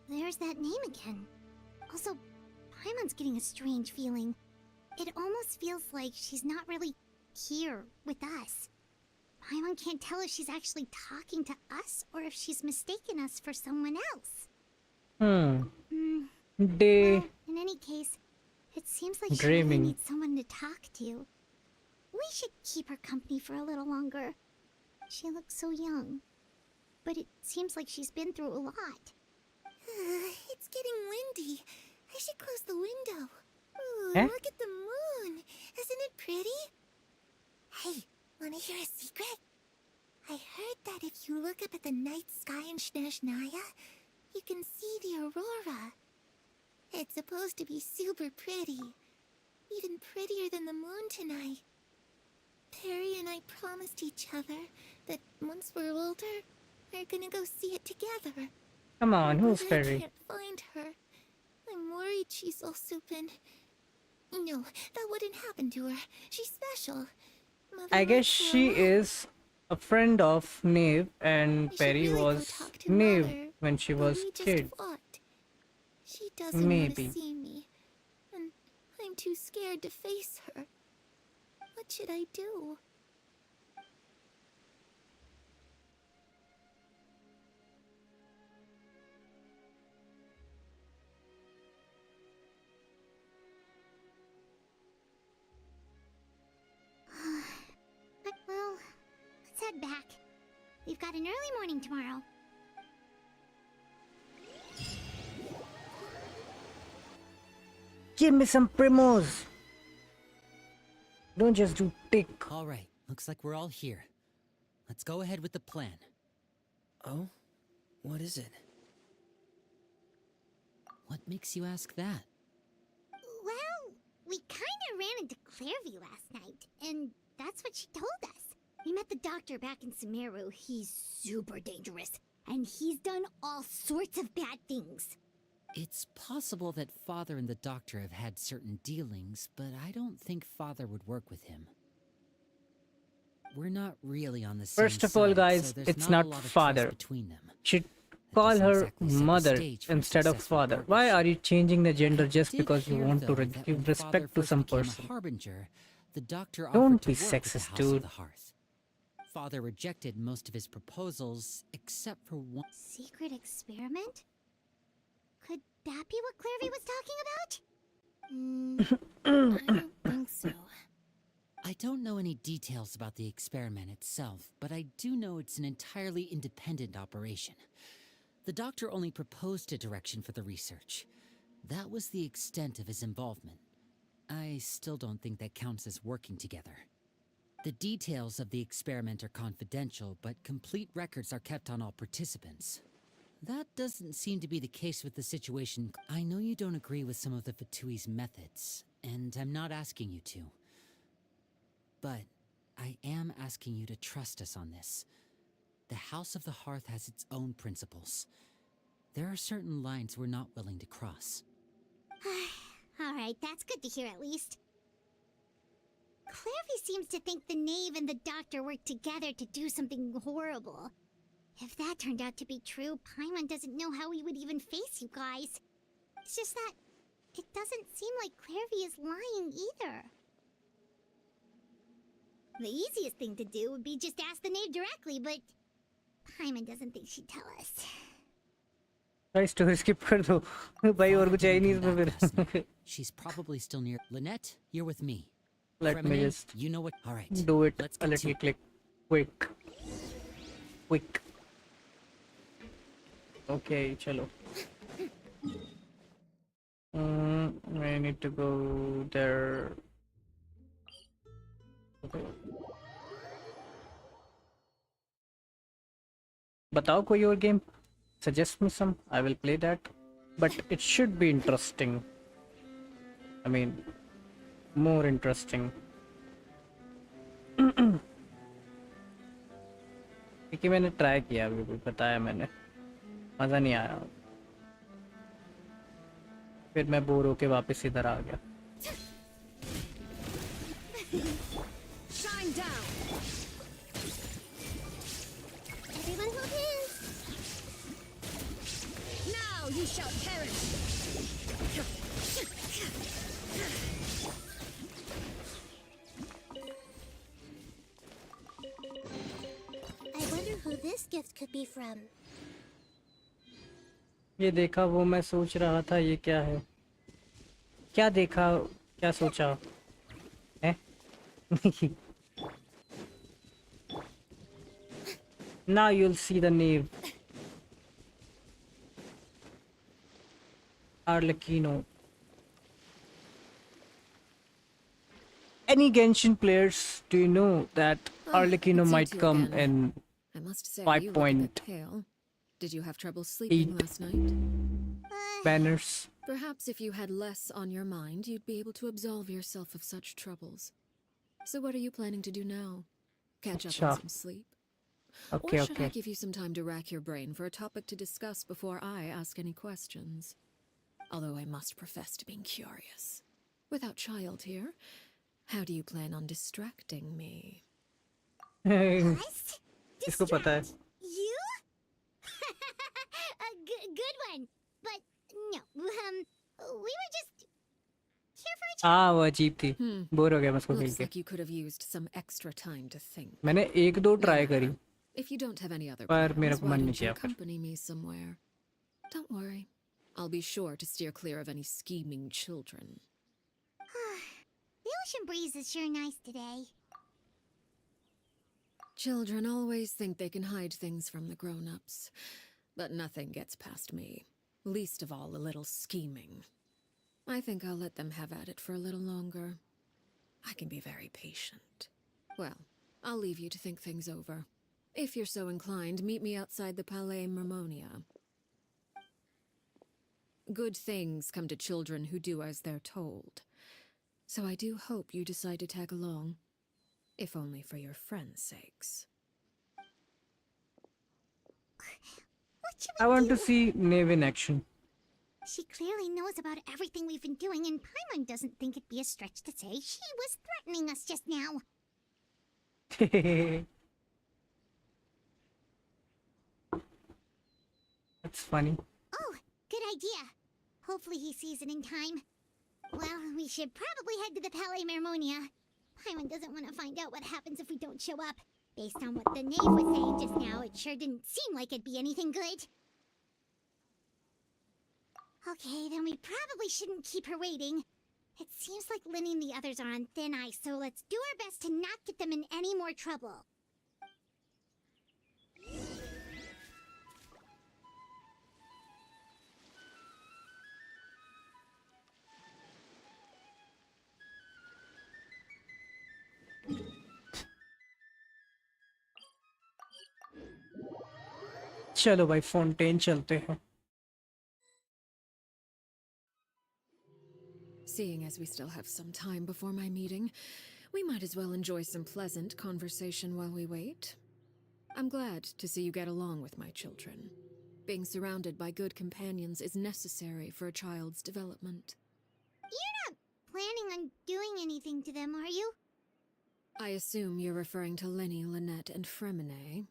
There's that name again. Also, Paimon's getting a strange feeling. It almost feels like she's not really here with us. Paimon can't tell if she's actually talking to us or if she's mistaken us for someone else. Day. Well, in any case, it seems like she Dreaming. really needs someone to talk to. We should keep her company for a little longer. She looks so young. But it seems like she's been through a lot. It's getting windy. I should close the window. Ooh, Eh? look at the moon. Isn't it pretty? Hey, wanna hear a secret? I heard that if you look up at the night sky in Snezhnaya, you can see the aurora. It's supposed to be super pretty. Even prettier than the moon tonight. Perry and I promised each other that once we're older, we're gonna go see it together. Come on, who's But I Perry? can't find her. I'm worried she's also been No, that wouldn't happen to her. She's special. Mother I guess loves her a she lot. is a friend of Nave, and We should Perry really go was talk to Nave Mother, when she but was we just kid. fought. She doesn't want to Maybe. see me, and I'm too scared to face her. What should I do? Well, let's head back. We've got an early morning tomorrow. Give me some primos. Don't just do tick. All right, looks like we're all here. Let's go ahead with the plan. Oh? What is it? What makes you ask that? Well, we kinda ran into Clairvy last night, and that's what she told us. We met the doctor back in Sumeru. He's super dangerous, and he's done all sorts of bad things. It's possible that Father and the Doctor have had certain dealings, but I don't think Father would work with him. We're not really on the same First of all, side, guys, so there's it's not not a lot of Father. trust between them. Should That call doesn't her exactly set the mother stage for instead of successful father. workers. Why are you changing the gender I just did because you hear, want to though, that when give Father respect to first some became a person? harbinger, the Doctor Don't offered to be work with the sexist, House dude. of the Hearth. Father rejected most of his proposals, except for one. Secret experiment? Could that be what Clairvy was talking about? I don't think so. I don't know any details about the experiment itself, but I do know it's an entirely independent operation. The Doctor only proposed a direction for the research. That was the extent of his involvement. I still don't think that counts as working together. The details of the experiment are confidential, but complete records are kept on all participants. That doesn't seem to be the case with the situation. I know you don't agree with some of the Fatui's methods, and I'm not asking you to. But I am asking you to trust us on this. The House of the Hearth has its own principles. There are certain lines we're not willing to cross. Alright, that's good to hear at least. Clairvy seems to think the Knave and the Doctor worked together to do something horrible. If that turned out to be true, Paimon doesn't know how he would even face you guys. It's just that it doesn't seem like Clairvy is lying either. The easiest thing to do would be just ask the Knave directly, but Paimon doesn't think she'd tell us. भाई story skip कर दो भाई और कुछ है ही नहीं इसमें फिर. She's probably still near. Lynette, you're with me. Let me Fremine, just you know what? All right. do it Let's a get little to click. Quick. Quick. Okay, chalo. I need to go there. Okay. बताओ कोई और game. Suggest me some. I will play that. But it should be interesting. I mean, more interesting. क्योंकि मैंने try किया अभी भी बताया मैंने मज़ा नहीं आया फिर मैं बोर होके वापस इधर आ गया Shine down. Everyone hold hands. Now you shall perish. I wonder who this gift could be from. ये देखा वो मैं सोच रहा था ये क्या है क्या देखा क्या सोचा है Now you'll see the name Arlecchino. Any Genshin players, do you know that Arlecchino it's you might two come again. in I must say, 5 you look a point bit pale. Did you have trouble sleeping eight. last night? banners? Perhaps if you had less on your mind, you'd be able to absolve yourself of such troubles. So what are you planning to do now? Catch up on Acha. some sleep? Okay, Or should I okay. give you some time to rack your brain for a topic to discuss before I ask any questions? Although I must profess to being curious. Without child here, how do you plan on distracting me? Us? इसको पता है. You? A good one. But no, we were just here for a chat. हाँ वो अजीब थी. Bore हो गया मैं उसको खेल Looks के. like you could have used some extra time to think. मैंने एक दो ट्राई करी. If you don't have any other पर मेरा plans, why मन नहीं don't you किया फिर. accompany me somewhere? Don't worry. I'll be sure to steer clear of any scheming children. The ocean breeze is sure nice today. Children always think they can hide things from the grown-ups. But nothing gets past me. Least of all a little scheming. I think I'll let them have at it for a little longer. I can be very patient. Well, I'll leave you to think things over. If you're so inclined, meet me outside the Palais Mermonia. Good things come to children who do as they're told. So I do hope you decide to tag along. If only for your friends' sakes. What should we I want do? to see Nave in action. She clearly knows about everything we've been doing, and Paimon doesn't think it'd be a stretch to say she was threatening us just now. That's funny. Oh, good idea. Hopefully he sees it in time. Well, we should probably head to the Palais Mermonia. Paimon doesn't want to find out what happens if we don't show up. Based on what the knave was saying just now, it sure didn't seem like it'd be anything good. Okay, then we probably shouldn't keep her waiting. It seems like Linny and the others are on thin ice, so let's do our best to not get them in any more trouble. चलो भाई fountain चलते हैं. Seeing as we still have some time before my meeting, we might as well enjoy some pleasant conversation while we wait. I'm glad to see you get along with my children. Being surrounded by good companions is necessary for a child's development. You're not planning on doing anything to them, are you? I assume you're referring to Lenny, Lynette, and Fremine.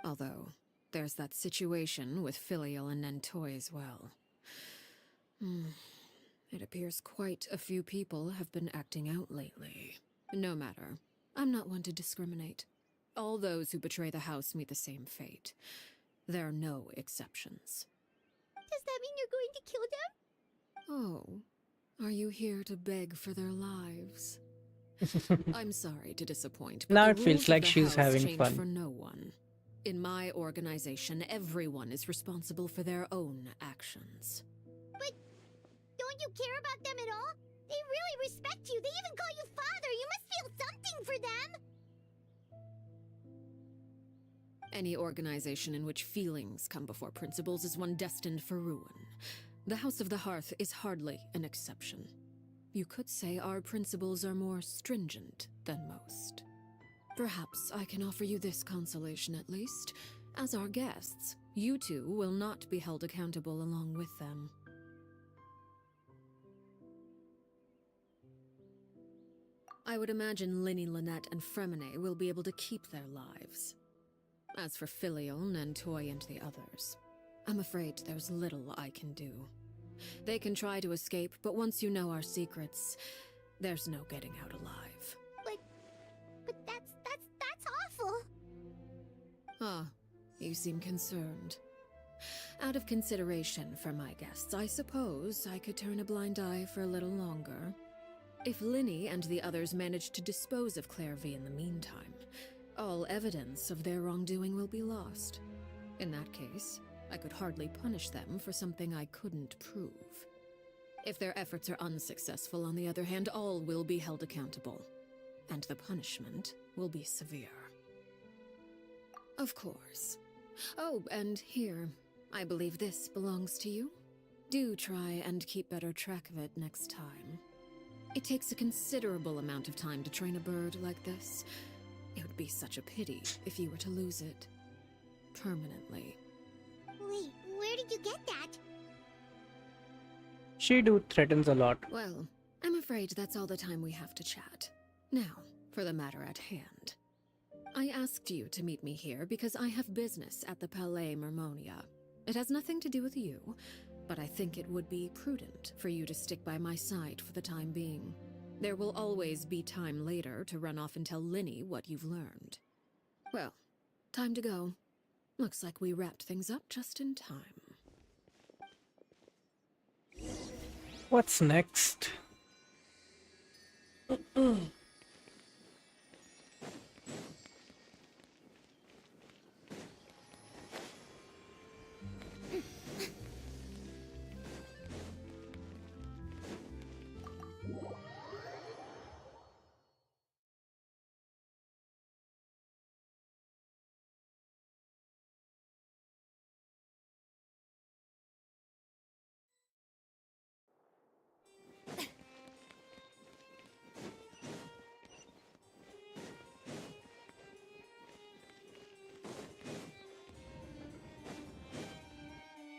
Although, there's that situation with Filial and Nentoy as well. It appears quite a few people have been acting out lately. No matter. I'm not one to discriminate. All those who betray the house meet the same fate. There are no exceptions. Does that mean you're going to kill them? Oh, are you here to beg for their lives? I'm sorry to disappoint, but Now the it feels rules of like the she's house having change fun. for no one. In my organization, everyone is responsible for their own actions. But don't you care about them at all? They really respect you. They even call you father. You must feel something for them. Any organization in which feelings come before principles is one destined for ruin. The House of the Hearth is hardly an exception. You could say our principles are more stringent than most. Perhaps I can offer you this consolation at least. As our guests, you two will not be held accountable along with them. I would imagine Linny, Lynette, and Fremine will be able to keep their lives. As for Filial, Nentoy, and the others, I'm afraid there's little I can do. They can try to escape, but once you know our secrets, there's no getting out alive. But that's awful. Ah, you seem concerned. Out of consideration for my guests, I suppose I could turn a blind eye for a little longer. If Linny and the others manage to dispose of Clairvy in the meantime, all evidence of their wrongdoing will be lost. In that case, I could hardly punish them for something I couldn't prove. If their efforts are unsuccessful, on the other hand, all will be held accountable. And the punishment will be severe. Of course. Oh, and here, I believe this belongs to you. Do try and keep better track of it next time. It takes a considerable amount of time to train a bird like this. It would be such a pity if you were to lose it. Permanently. Wait, where did you get that? She do threatens a lot. Well, I'm afraid that's all the time we have to chat. Now, for the matter at hand. I asked you to meet me here because I have business at the Palais Mermonia. It has nothing to do with you, but I think it would be prudent for you to stick by my side for the time being. There will always be time later to run off and tell Linny what you've learned. Well, time to go. Looks like we wrapped things up just in time. What's next?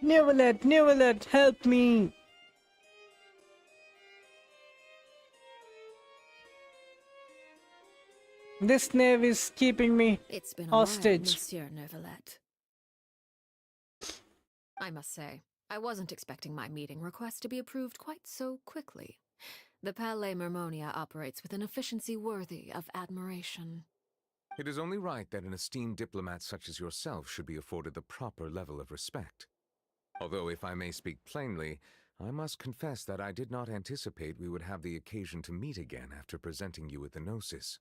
Neverlet, help me! This knave is keeping me It's been a hostage. while, Monsieur Neuvillette. I must say, I wasn't expecting my meeting request to be approved quite so quickly. The Palais Mermonia operates with an efficiency worthy of admiration. It is only right that an esteemed diplomat such as yourself should be afforded the proper level of respect. Although, if I may speak plainly, I must confess that I did not anticipate we would have the occasion to meet again after presenting you with the Gnosis.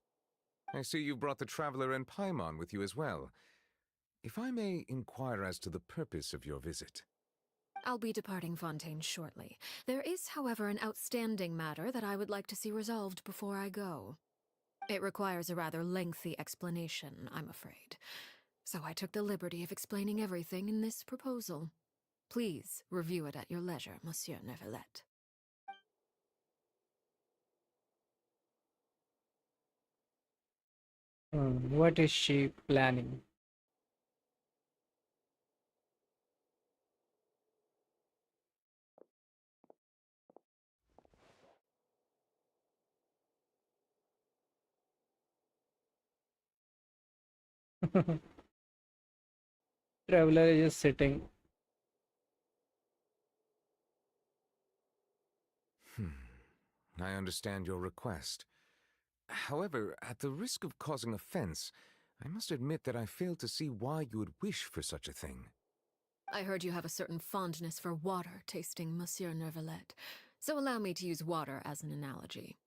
I see you brought the Traveler and Paimon with you as well. If I may inquire as to the purpose of your visit. I'll be departing Fontaine shortly. There is, however, an outstanding matter that I would like to see resolved before I go. It requires a rather lengthy explanation, I'm afraid. So I took the liberty of explaining everything in this proposal. Please review it at your leisure, Monsieur Neuvillette. What is she planning? Traveler is just sitting. I understand your request. However, at the risk of causing offense, I must admit that I fail to see why you would wish for such a thing. I heard you have a certain fondness for water tasting, Monsieur Neuvillette, so allow me to use water as an analogy.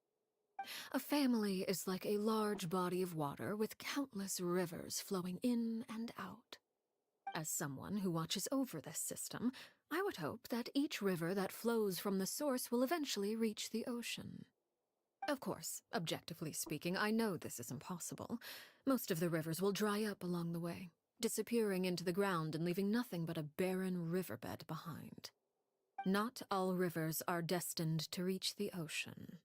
A family is like a large body of water with countless rivers flowing in and out. As someone who watches over this system, I would hope that each river that flows from the source will eventually reach the ocean. Of course, objectively speaking, I know this is impossible. Most of the rivers will dry up along the way, disappearing into the ground and leaving nothing but a barren riverbed behind. Not all rivers are destined to reach the ocean,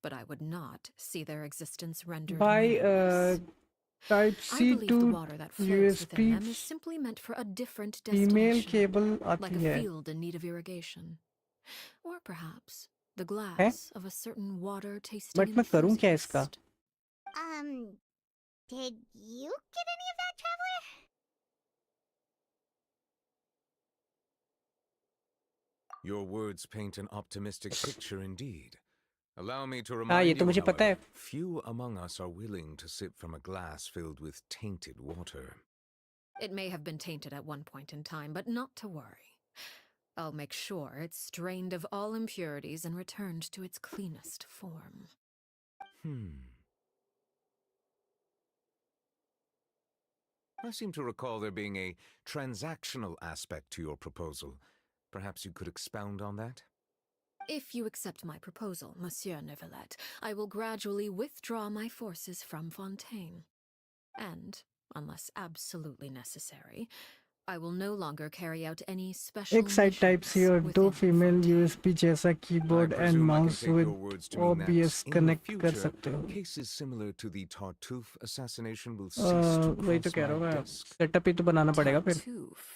but I would not see their existence rendered By meaningless. Type I C believe the to water that flows within them is USB simply meant for a different email destination, cable like आती a है. field in need of irrigation. Or perhaps the हैं? glass of a certain water-tasting But मैं करूँ क्या इसका? enthusiast. Did you get any of that, Traveler? Your words paint an optimistic picture indeed. Allow me to हाँ, ये remind तो you, मुझे पता however, है. few among us are willing to sip from a glass filled with tainted water. It may have been tainted at one point in time, but not to worry. I'll make sure it's strained of all impurities and returned to its cleanest form. I seem to recall there being a transactional aspect to your proposal. Perhaps you could expound on that? If you accept my proposal, Monsieur Neuvillette, I will gradually withdraw my forces from Fontaine. And, unless absolutely necessary, I will no longer carry out any special एक side type सी और दो female USB जैसा keyboard I and presume I can mouse take your with words to mean that OBS in the connect कर future, सकते हो. cases similar to the Tartuffe assassination will cease to वही तो cross कह रहा हूँ my मैं. desk. सेटअप ही तो बनाना पड़ेगा फिर. Tartuffe.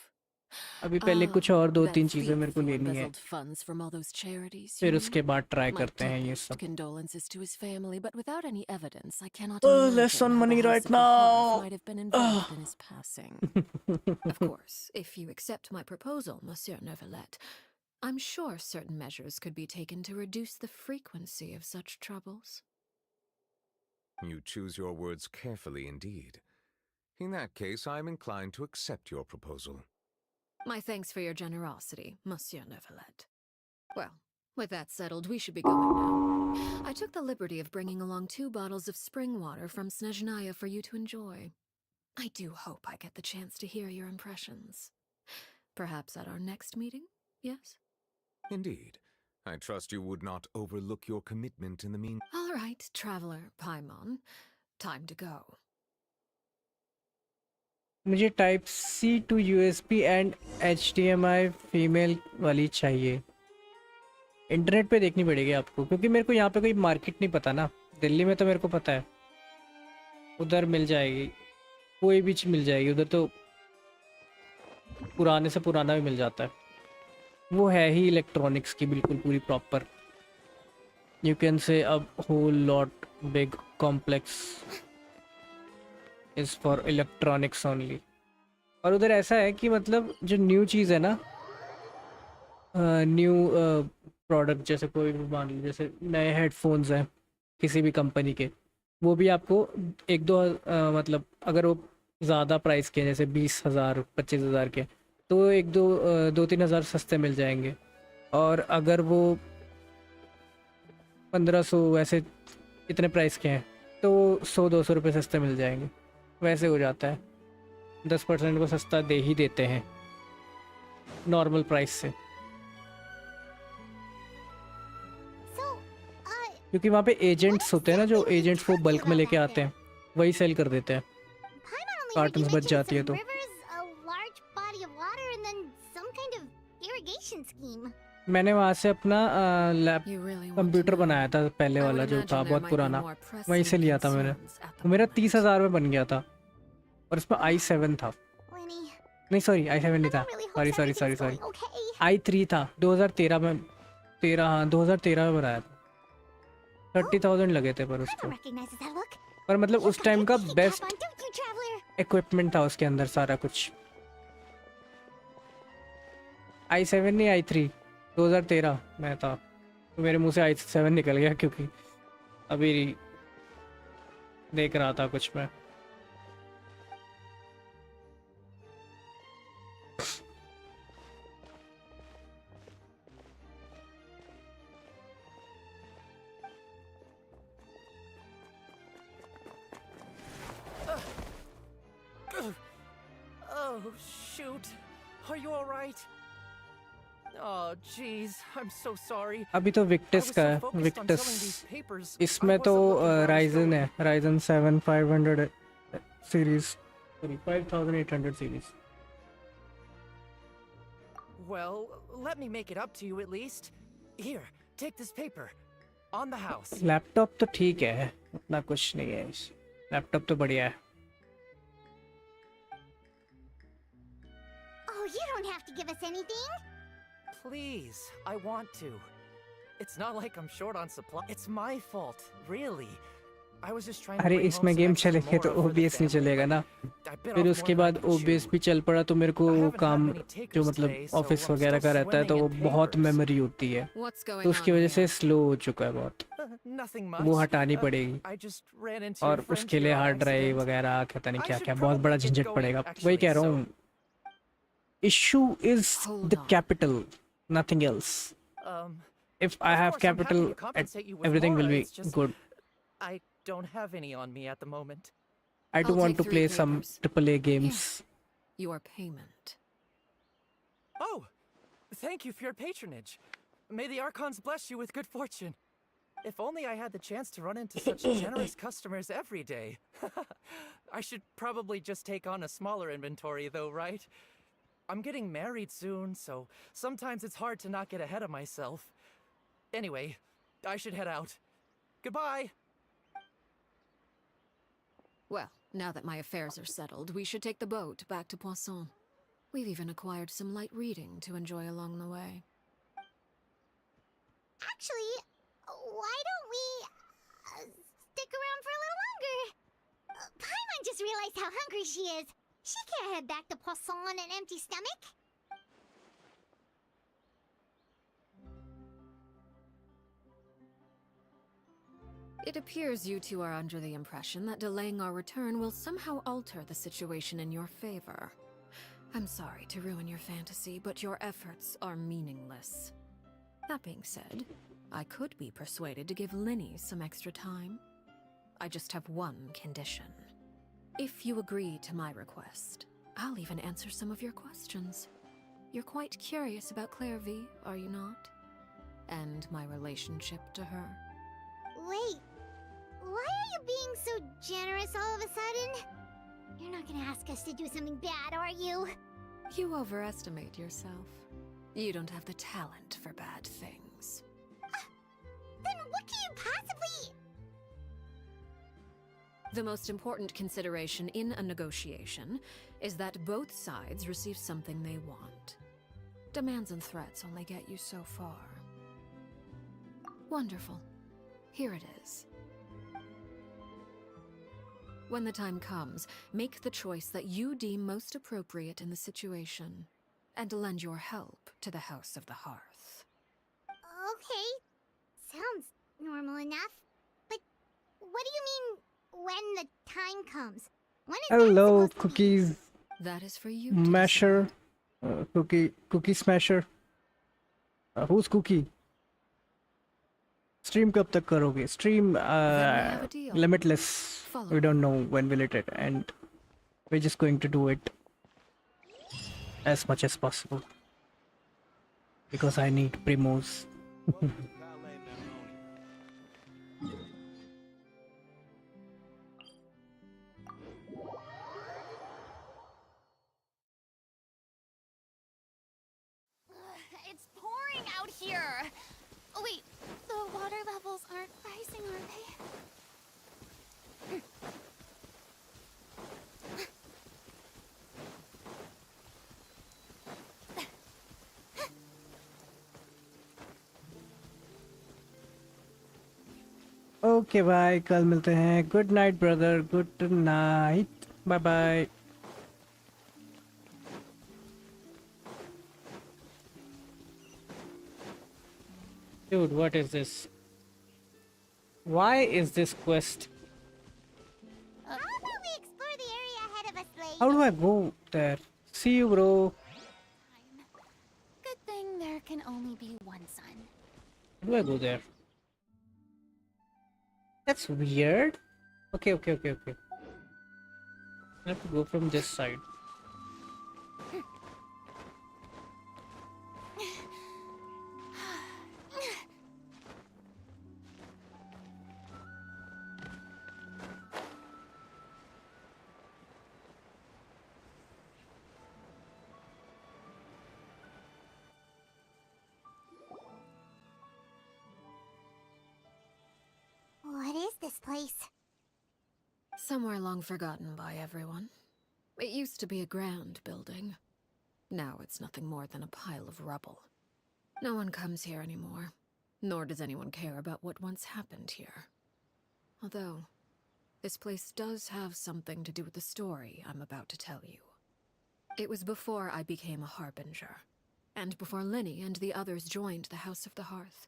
अभी पहले कुछ और दो that तीन चीजें thief मेरे को who लेनी है, embezzled funds from all those charities, you फिर mean? उसके बाद ट्राई My करते हैं ये deepest सब. condolences to his family, but without any evidence, I cannot Less imagine on how the money House right of the Hearth now. might have been involved in his passing. Of course, if you accept my proposal, Monsieur Neuvillette, I'm sure certain measures could be taken to reduce the frequency of such troubles. You choose your words carefully indeed. In that case, I am inclined to accept your proposal. My thanks for your generosity, Monsieur Neuvillette. Well, with that settled, we should be going now. I took the liberty of bringing along 2 bottles of spring water from Snezhnaya for you to enjoy. I do hope I get the chance to hear your impressions. Perhaps at our next meeting, yes? Indeed. I trust you would not overlook your commitment in the mean. All right, traveler Paimon. Time to go. मुझे type C to USB and HDMI female वाली चाहिए. Internet पे देखनी पड़ेगी आपको, क्योंकि मेरे को यहाँ पे कोई मार्केट नहीं पता ना. दिल्ली में तो मेरे को पता है, उधर मिल जाएगी, कोई भी चीज़ मिल जाएगी उधर. तो पुराने से पुराना भी मिल जाता है. वो है ही इलेक्ट्रॉनिक्स की बिल्कुल पूरी proper. You can say a whole lot big complex is for electronics only. और उधर ऐसा है कि मतलब जो न्यू चीज़ है ना, न्यू प्रोडक्ट, जैसे कोई भी मान लो, जैसे नए हेडफोन्स हैं किसी भी कंपनी के, वो भी आपको एक दो मतलब अगर वो ज़्यादा प्राइस के हैं, जैसे 20,000 25,000 के, तो एक दो 2-3 हज़ार सस्ते मिल जाएंगे. और अगर वो 1500 ऐसे इतने प्राइस के हैं, तो 100-200 रुपये सस्ते मिल जाएंगे. वैसे हो जाता है. 10% को सस्ता दे ही देते हैं नॉर्मल प्राइस से, क्योंकि वहाँ पे एजेंट्स होते हैं ना, जो एजेंट्स वो बल्क में लेके आते हैं, वही सेल कर देते हैं. कार्टन्स बच जाती है तो. मैंने वहाँ से अपना लैब कंप्यूटर बनाया था पहले वाला, जो था बहुत पुराना, वहीं से लिया था मैंने. वो मेरा 30,000 में बन गया था, और इसमें i7 था. नहीं सॉरी, i7 नहीं था, सॉरी i3 था. 2013 में, 2013 में बनाया था. 30,000 लगे थे पर उसको. पर मतलब उस टाइम का बेस्ट इक्विपमेंट था उसके अंदर सारा कुछ. i7 नहीं, i3 2013 में था. तो मेरे मुंह से i7 निकल गया, क्योंकि अभी देख रहा था कुछ मैं. Oh, shoot. Are you all right? Oh, jeez. I'm so sorry. अभी तो विक्टस का है, विक्टस. इसमें तो राइजन है, Ryzen 7 500 series, sorry 5800 series. Well, let me make it up to you at least. Here, take this paper. On the house. Laptop तो ठीक है, उतना कुछ नहीं है. लैपटॉप तो बढ़िया है. Oh, you don't have to give us anything. Please, I want to. It's not like I'm short on supply. It's my fault, really. I was just trying to अरे bring इसमें home गेम some extra चलेंगे तो mora for the OBS नहीं family, चलेगा ना. but I've been फिर off उसके more than बाद I can OBS chew. भी चल पड़ा, तो मेरे को I haven't had काम many takers जो मतलब today, so ऑफिस I'm वगैरह still का रहता है, तो swimming वो in बहुत papers. मेमोरी होती है, What's तो going उसकी on वजह से here? स्लो हो चुका है बहुत. Nothing वो much. हटानी पड़ेगी. I just ran into और your friend उसके here लिए on हार्ड ड्राइव accident. वगैरह पता नहीं I क्या should क्या, बहुत बड़ा probably get झंझट going, पड़ेगा. वही actually, कह रहा so- हूँ. Issue is Hold the on. Capital, nothing else. If I Of have course, I'm happy capital, to compensate you with everything will mora, be it's just- good. I don't have any on me at the moment. I do I'll want take to 3 play some papers. AAA games. Your payment. Oh, thank you for your patronage. May the Archons bless you with good fortune. If only I had the chance to run into such generous customers every day. I should probably just take on a smaller inventory though, right? I'm getting married soon, so sometimes it's hard to not get ahead of myself. Anyway, I should head out. Goodbye! Well, now that my affairs are settled, we should take the boat back to Poisson. We've even acquired some light reading to enjoy along the way. Actually, why don't we stick around for a little longer? Paimon just realized how hungry she is. She can't head back to Poisson on an empty stomach. It appears you two are under the impression that delaying our return will somehow alter the situation in your favor. I'm sorry to ruin your fantasy, but your efforts are meaningless. That being said, I could be persuaded to give Linny some extra time. I just have one condition. If you agree to my request, I'll even answer some of your questions. You're quite curious about Clairvy, are you not? And my relationship to her. Wait, why are you being so generous all of a sudden? You're not gonna ask us to do something bad, are you? You overestimate yourself. You don't have the talent for bad things. Then what can you possibly... The most important consideration in a negotiation is that both sides receive something they want. Demands and threats only get you so far. Wonderful. Here it is. When the time comes, make the choice that you deem most appropriate in the situation, and lend your help to the House of the Hearth. Okay, sounds normal enough. But what do you mean, when the time comes? When is that Hello, supposed to be? cookies That is for you to masher. decide. Cookie smasher. Who's cookie? Stream कब तक करोगे? Stream have a deal. limitless. Follow We don't know when will it end. We're just going to do it as much as possible because I need primos. It's pouring out here. Oh, wait, the water levels aren't rising, are they? Okay, bye. कल मिलते हैं. Good night, brother. Good night. Bye bye. Dude, what is this? Why is this quest? How about we explore the area ahead of us later? How do I go there? See you, bro. Good thing there can only be one sun. How do I go there? That's weird. Okay. I have to go from this side. What is this place? Somewhere long forgotten by everyone. It used to be a grand building. Now it's nothing more than a pile of rubble. No one comes here anymore, nor does anyone care about what once happened here. Although, this place does have something to do with the story I'm about to tell you. It was before I became a Harbinger, and before Linny and the others joined the House of the Hearth.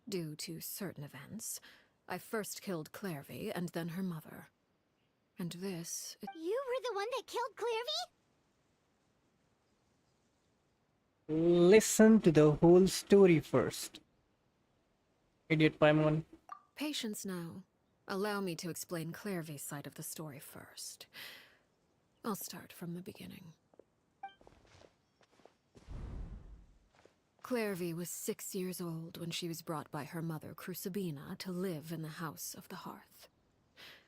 Due to certain events, I first killed Clairvy and then her mother. And this... You were the one that killed Clairvy? Listen to the whole story first. Idiot Paimon. Patience now. Allow me to explain Clairvy's side of the story first. I'll start from the beginning. Clairvy was 6 years old when she was brought by her mother, Crucibina, to live in the House of the Hearth.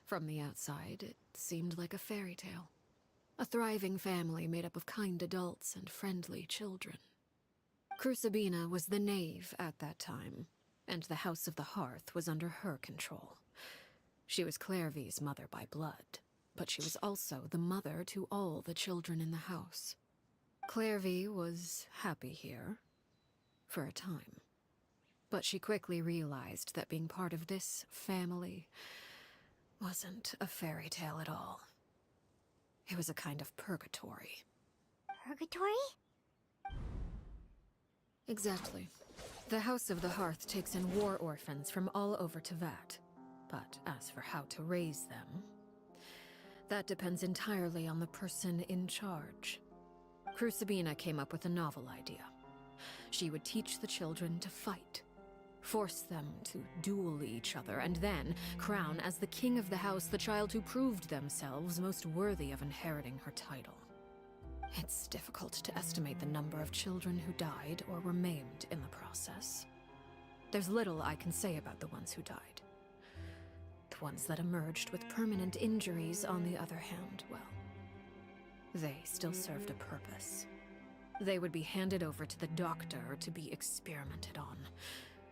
From the outside, it seemed like a fairy tale. A thriving family made up of kind adults and friendly children. Crucibina was the knave at that time, and the House of the Hearth was under her control. She was Clairvy's mother by blood, but she was also the mother to all the children in the house. Clairvy was happy here. For a time. But she quickly realized that being part of this family wasn't a fairy tale at all. It was a kind of purgatory. Purgatory? Exactly. The House of the Hearth takes in war orphans from all over Tevat. But as for how to raise them, that depends entirely on the person in charge. Crucibina came up with a novel idea. She would teach the children to fight, force them to duel each other, and then crown as the king of the house the child who proved themselves most worthy of inheriting her title. It's difficult to estimate the number of children who died or were maimed in the process. There's little I can say about the ones who died. The ones that emerged with permanent injuries, on the other hand, well, they still served a purpose. They would be handed over to the doctor to be experimented on,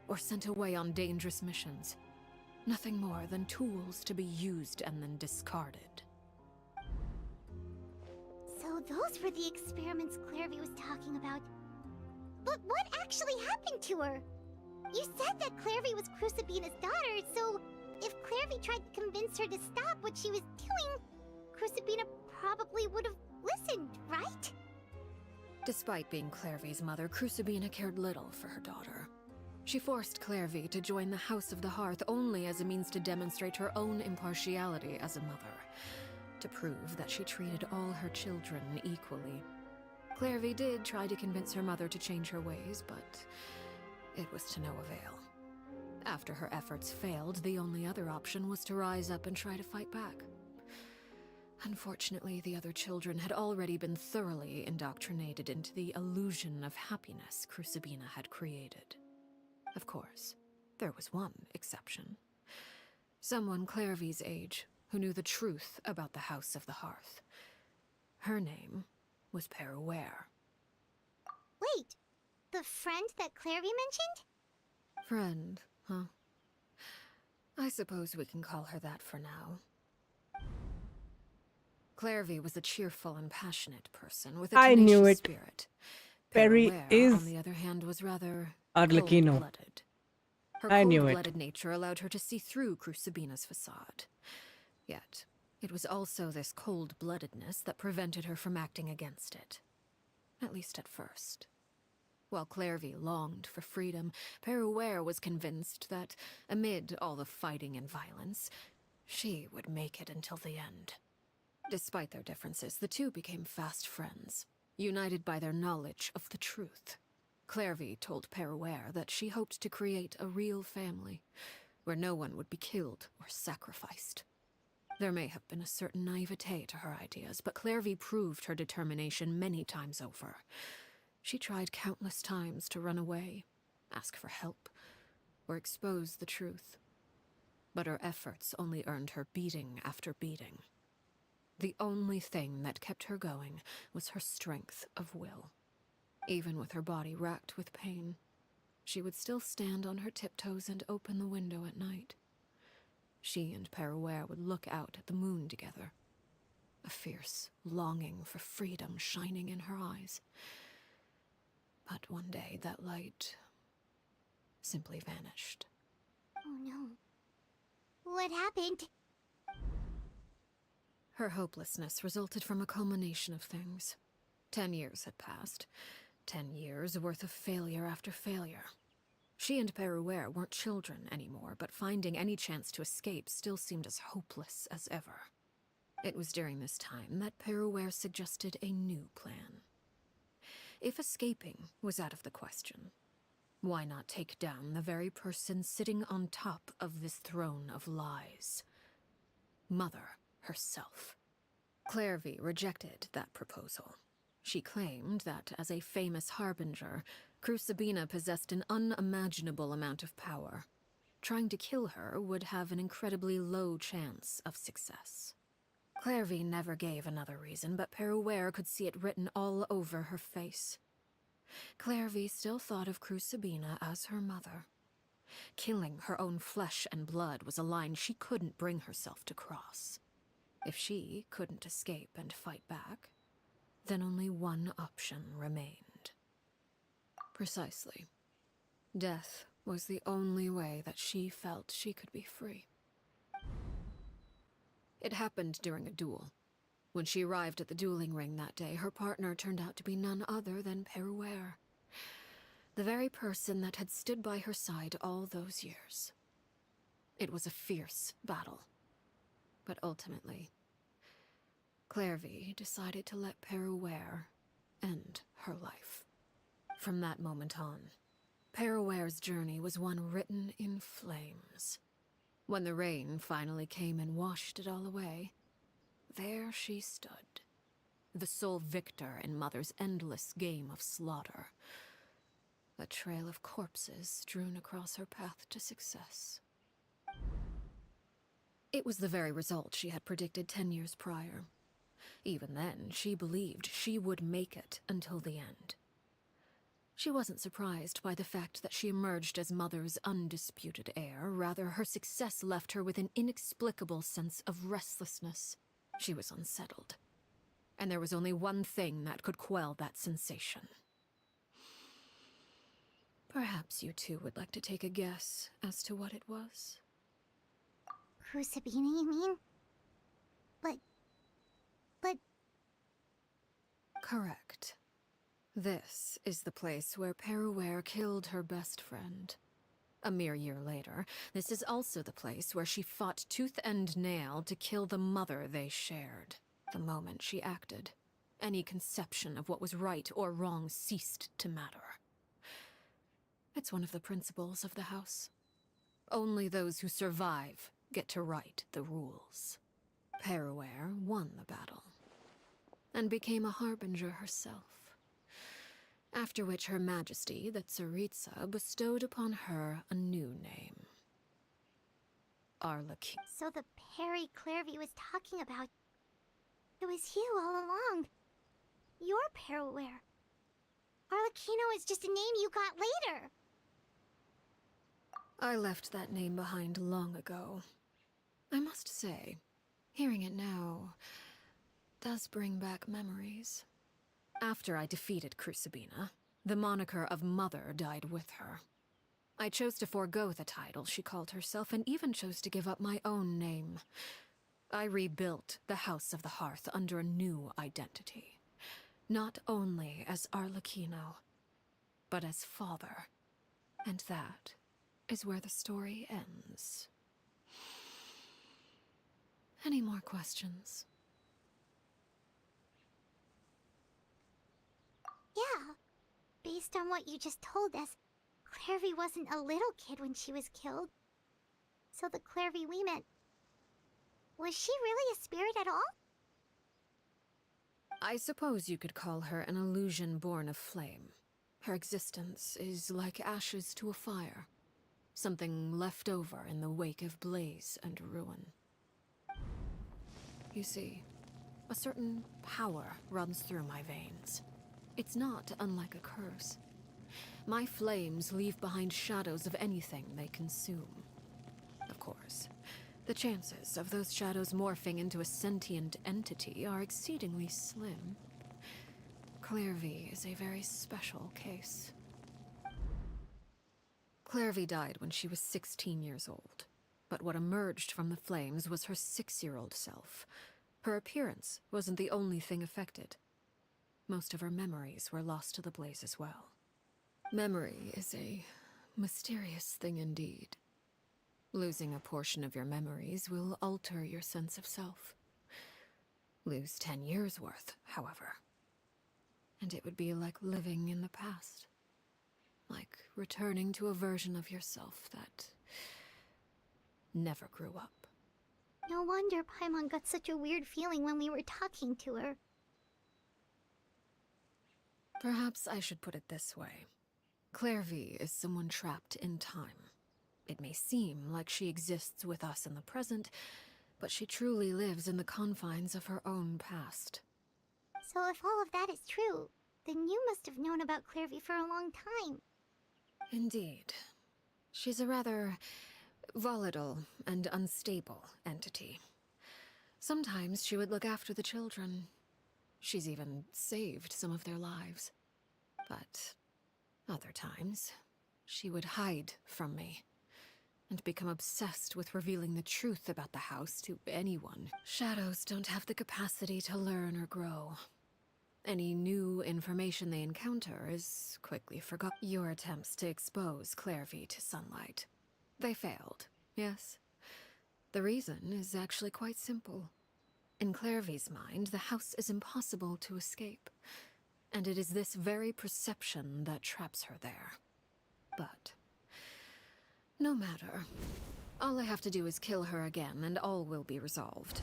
or sent away on dangerous missions. Nothing more than tools to be used and then discarded. So those were the experiments Clairvy was talking about. But what actually happened to her? You said that Clairvy was Crucibina's daughter, so if Clairvy tried to convince her to stop what she was doing, Crucibina probably would have listened, right? Despite being Clairvy's mother, Crucibina cared little for her daughter. She forced Clairvy to join the House of the Hearth only as a means to demonstrate her own impartiality as a mother, to prove that she treated all her children equally. Clairvy did try to convince her mother to change her ways, but it was to no avail. After her efforts failed, the only other option was to rise up and try to fight back. Unfortunately, the other children had already been thoroughly indoctrinated into the illusion of happiness Crucibina had created. Of course, there was one exception. Someone Clairvy's age who knew the truth about the House of the Hearth. Her name was Peruere. Wait, the friend that Clairvy mentioned? Friend, huh? I suppose we can call her that for now. Clairvy was a cheerful and passionate person with a I knew tenacious it. spirit. Perry Peruere, is on the other hand, was rather Arlecchino. cold-blooded. Her I knew it. cold-blooded nature allowed her to see through Crucibina's facade. Yet, it was also this cold-bloodedness that prevented her from acting against it. At least at first. While Clairvy longed for freedom, Peruere was convinced that, amid all the fighting and violence, she would make it until the end. Despite their differences, the two became fast friends, united by their knowledge of the truth. Clairvy told Peruere that she hoped to create a real family, where no one would be killed or sacrificed. There may have been a certain naivete to her ideas, but Clairvy proved her determination many times over. She tried countless times to run away, ask for help, or expose the truth. But her efforts only earned her beating after beating. The only thing that kept her going was her strength of will. Even with her body racked with pain, she would still stand on her tiptoes and open the window at night. She and Peruere would look out at the moon together, a fierce longing for freedom shining in her eyes. But one day that light simply vanished. Oh no. What happened? Her hopelessness resulted from a culmination of things. 10 years had passed. 10 years worth of failure after failure. She and Peruere weren't children anymore, but finding any chance to escape still seemed as hopeless as ever. It was during this time that Peruere suggested a new plan. If escaping was out of the question, why not take down the very person sitting on top of this throne of lies? Mother herself. Clairvy rejected that proposal. She claimed that, as a famous harbinger, Crucibina possessed an unimaginable amount of power. Trying to kill her would have an incredibly low chance of success. Clairvy never gave another reason, but Peruere could see it written all over her face. Clairvy still thought of Crucibina as her mother. Killing her own flesh and blood was a line she couldn't bring herself to cross. If she couldn't escape and fight back, then only one option remained. Precisely. Death was the only way that she felt she could be free. It happened during a duel. When she arrived at the dueling ring that day, her partner turned out to be none other than Peruere, the very person that had stood by her side all those years. It was a fierce battle, but ultimately, Clairvy decided to let Peruere end her life. From that moment on, Peruere's journey was one written in flames. When the rain finally came and washed it all away, there she stood, the sole victor in Mother's endless game of slaughter. A trail of corpses strewn across her path to success. It was the very result she had predicted 10 years prior. Even then, she believed she would make it until the end. She wasn't surprised by the fact that she emerged as Mother's undisputed heir. Rather, her success left her with an inexplicable sense of restlessness. She was unsettled. And there was only one thing that could quell that sensation. Perhaps you two would like to take a guess as to what it was? Crucibina, you mean? But... Correct. This is the place where Peruere killed her best friend. A mere year later, this is also the place where she fought tooth and nail to kill the mother they shared. The moment she acted, any conception of what was right or wrong ceased to matter. It's one of the principles of the house. Only those who survive get to write the rules. Peruere won the battle, and became a harbinger herself. After which Her Majesty, the Tsaritsa, bestowed upon her a new name. Arlecchino. So the Perry Clairvy was talking about... It was you all along. You're Peruere. Arlecchino is just a name you got later. I left that name behind long ago. I must say, hearing it now does bring back memories. After I defeated Crucibina, the moniker of Mother died with her. I chose to forego the title she called herself, and even chose to give up my own name. I rebuilt the House of the Hearth under a new identity. Not only as Arlecchino, but as father. And that is where the story ends. Any more questions? Yeah. Based on what you just told us, Clairvy wasn't a little kid when she was killed. So the Clairvy we met... Was she really a spirit at all? I suppose you could call her an illusion born of flame. Her existence is like ashes to a fire. Something left over in the wake of blaze and ruin. You see, a certain power runs through my veins. It's not unlike a curse. My flames leave behind shadows of anything they consume. Of course, the chances of those shadows morphing into a sentient entity are exceedingly slim. Clairvy is a very special case. Clairvy died when she was 16 years old. But what emerged from the flames was her 6-year-old self. Her appearance wasn't the only thing affected. Most of her memories were lost to the blaze as well. Memory is a mysterious thing indeed. Losing a portion of your memories will alter your sense of self. Lose 10 years' worth, however, and it would be like living in the past. Like returning to a version of yourself that never grew up. No wonder Paimon got such a weird feeling when we were talking to her. Perhaps I should put it this way. Clairvy is someone trapped in time. It may seem like she exists with us in the present, but she truly lives in the confines of her own past. So if all of that is true, then you must have known about Clairvy for a long time. Indeed. She's a rather volatile and unstable entity. Sometimes she would look after the children. She's even saved some of their lives. But other times, she would hide from me and become obsessed with revealing the truth about the house to anyone. Shadows don't have the capacity to learn or grow. Any new information they encounter is quickly forgotten. Your attempts to expose Clairvy to sunlight. They failed, yes. The reason is actually quite simple. In Clairvy's mind, the house is impossible to escape, and it is this very perception that traps her there. But no matter. All I have to do is kill her again, and all will be resolved.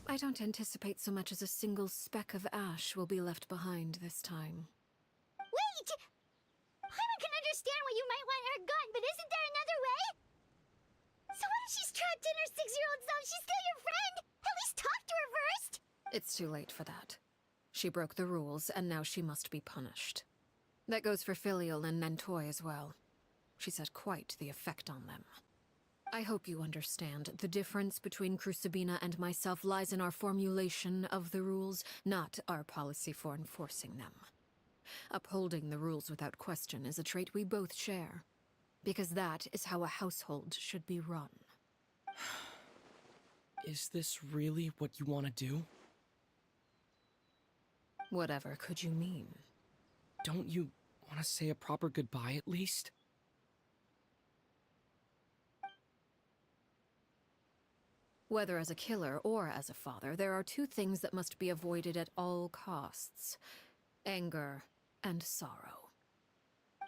I don't anticipate so much as a single speck of ash will be left behind this time. Wait! Paimon can understand why you might want her gun, but isn't there another way? So what if she's trapped in her 6-year-old self? She's still your friend! At least talk to her first! It's too late for that. She broke the rules, and now she must be punished. That goes for Filial and Nantoy as well. She's had quite the effect on them. I hope you understand. The difference between Crucibina and myself lies in our formulation of the rules, not our policy for enforcing them. Upholding the rules without question is a trait we both share, because that is how a household should be run. Is this really what you want to do? Whatever could you mean? Don't you want to say a proper goodbye at least? Whether as a killer or as a father, there are two things that must be avoided at all costs: anger and sorrow.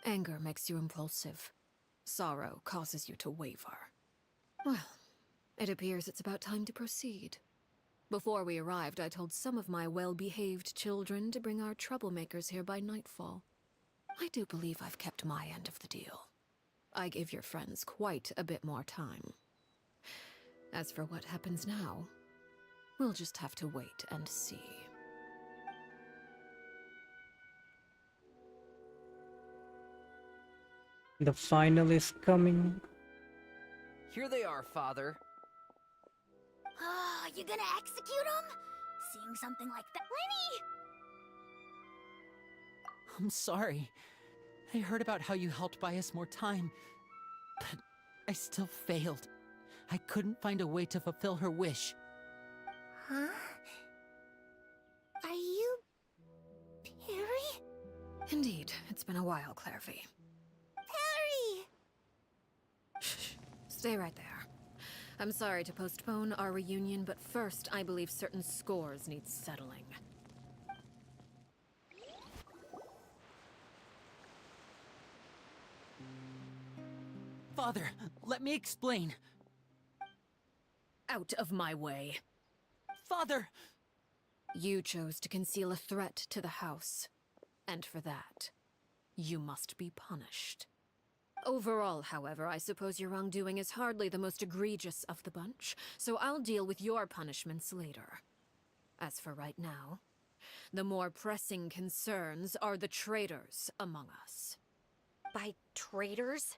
Anger makes you impulsive. Sorrow causes you to waver. Well, it appears it's about time to proceed. Before we arrived, I told some of my well-behaved children to bring our troublemakers here by nightfall. I do believe I've kept my end of the deal. I gave your friends quite a bit more time. As for what happens now, we'll just have to wait and see. The final is coming. Here they are, Father. Ah, you gonna execute him? Seeing something like that. Lenny! I'm sorry. I heard about how you helped buy us more time, but I still failed. I couldn't find a way to fulfill her wish. Huh? Are you... Perry? Indeed, it's been a while, Clairvy. Perry! Shh, stay right there. I'm sorry to postpone our reunion, but first, I believe certain scores need settling. Father, let me explain. Out of my way. Father! You chose to conceal a threat to the house, and for that, you must be punished. Overall, however, I suppose your wrongdoing is hardly the most egregious of the bunch, so I'll deal with your punishments later. As for right now, the more pressing concerns are the traitors among us. By traitors?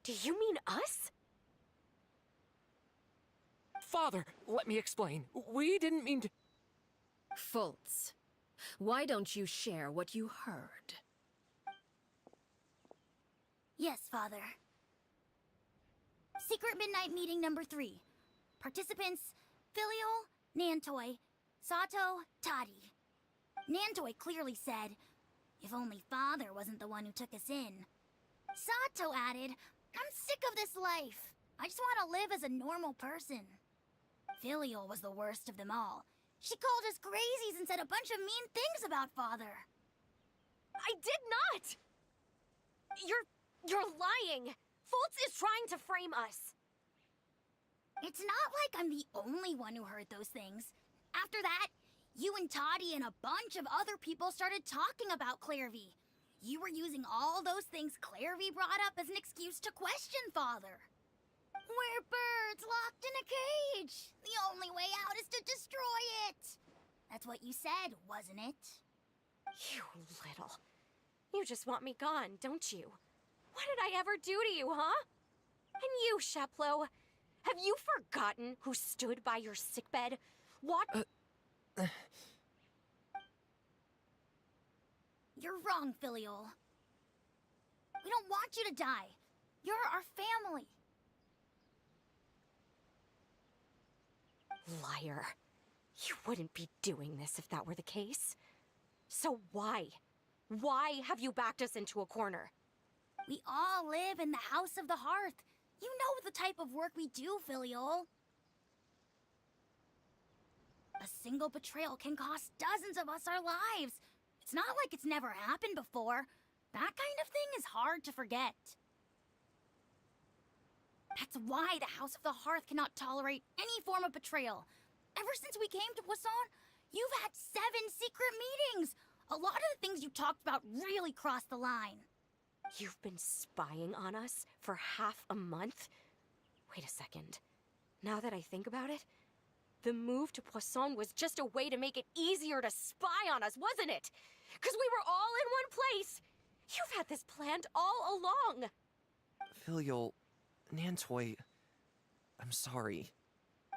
Do you mean us? Father, let me explain. We didn't mean to... Fultz, why don't you share what you heard? Yes, Father. Secret Midnight Meeting number 3. Participants, Filial, Nantoy, Sato, Toddy. Nantoy clearly said, if only Father wasn't the one who took us in. Sato added, I'm sick of this life. I just want to live as a normal person. Filial was the worst of them all. She called us crazies and said a bunch of mean things about Father. I did not! You're lying! Fultz is trying to frame us! It's not like I'm the only one who heard those things. After that, you and Toddy and a bunch of other people started talking about Clairvy. You were using all those things Clairvy brought up as an excuse to question Father. We're birds locked in a cage. The only way out is to destroy it. That's what you said, wasn't it? You little... You just want me gone, don't you? What did I ever do to you, huh? And you, Sheplo, have you forgotten who stood by your sickbed? What? You're wrong, Filial. We don't want you to die. You're our family. Liar. You wouldn't be doing this if that were the case. So why? Why have you backed us into a corner? We all live in the House of the Hearth. You know the type of work we do, Filial. A single betrayal can cost dozens of us our lives. It's not like it's never happened before. That kind of thing is hard to forget. That's why the House of the Hearth cannot tolerate any form of betrayal. Ever since we came to Poisson, you've had 7 secret meetings. A lot of the things you talked about really crossed the line. You've been spying on us for half a month? Wait a second. Now that I think about it, the move to Poisson was just a way to make it easier to spy on us, wasn't it? Because we were all in one place. You've had this planned all along. Filial, Nantoy, I'm sorry.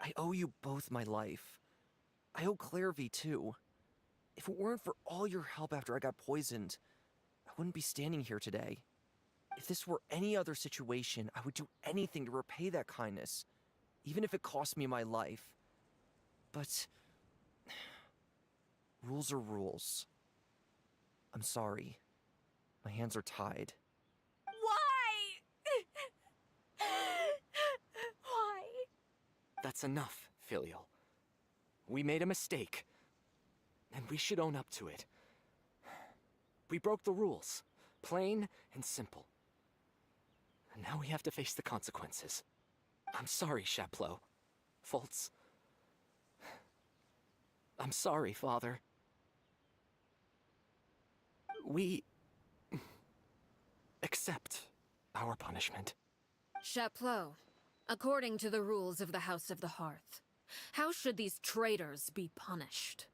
I owe you both my life. I owe Clairvy too. If it weren't for all your help after I got poisoned, I wouldn't be standing here today. If this were any other situation, I would do anything to repay that kindness, even if it cost me my life. But rules are rules. I'm sorry. My hands are tied. Why? Why? That's enough, Filial. We made a mistake, and we should own up to it. We broke the rules, plain and simple. And now we have to face the consequences. I'm sorry, Chaplot. Fultz. I'm sorry, Father. We accept our punishment. Chaplot, according to the rules of the House of the Hearth, how should these traitors be punished?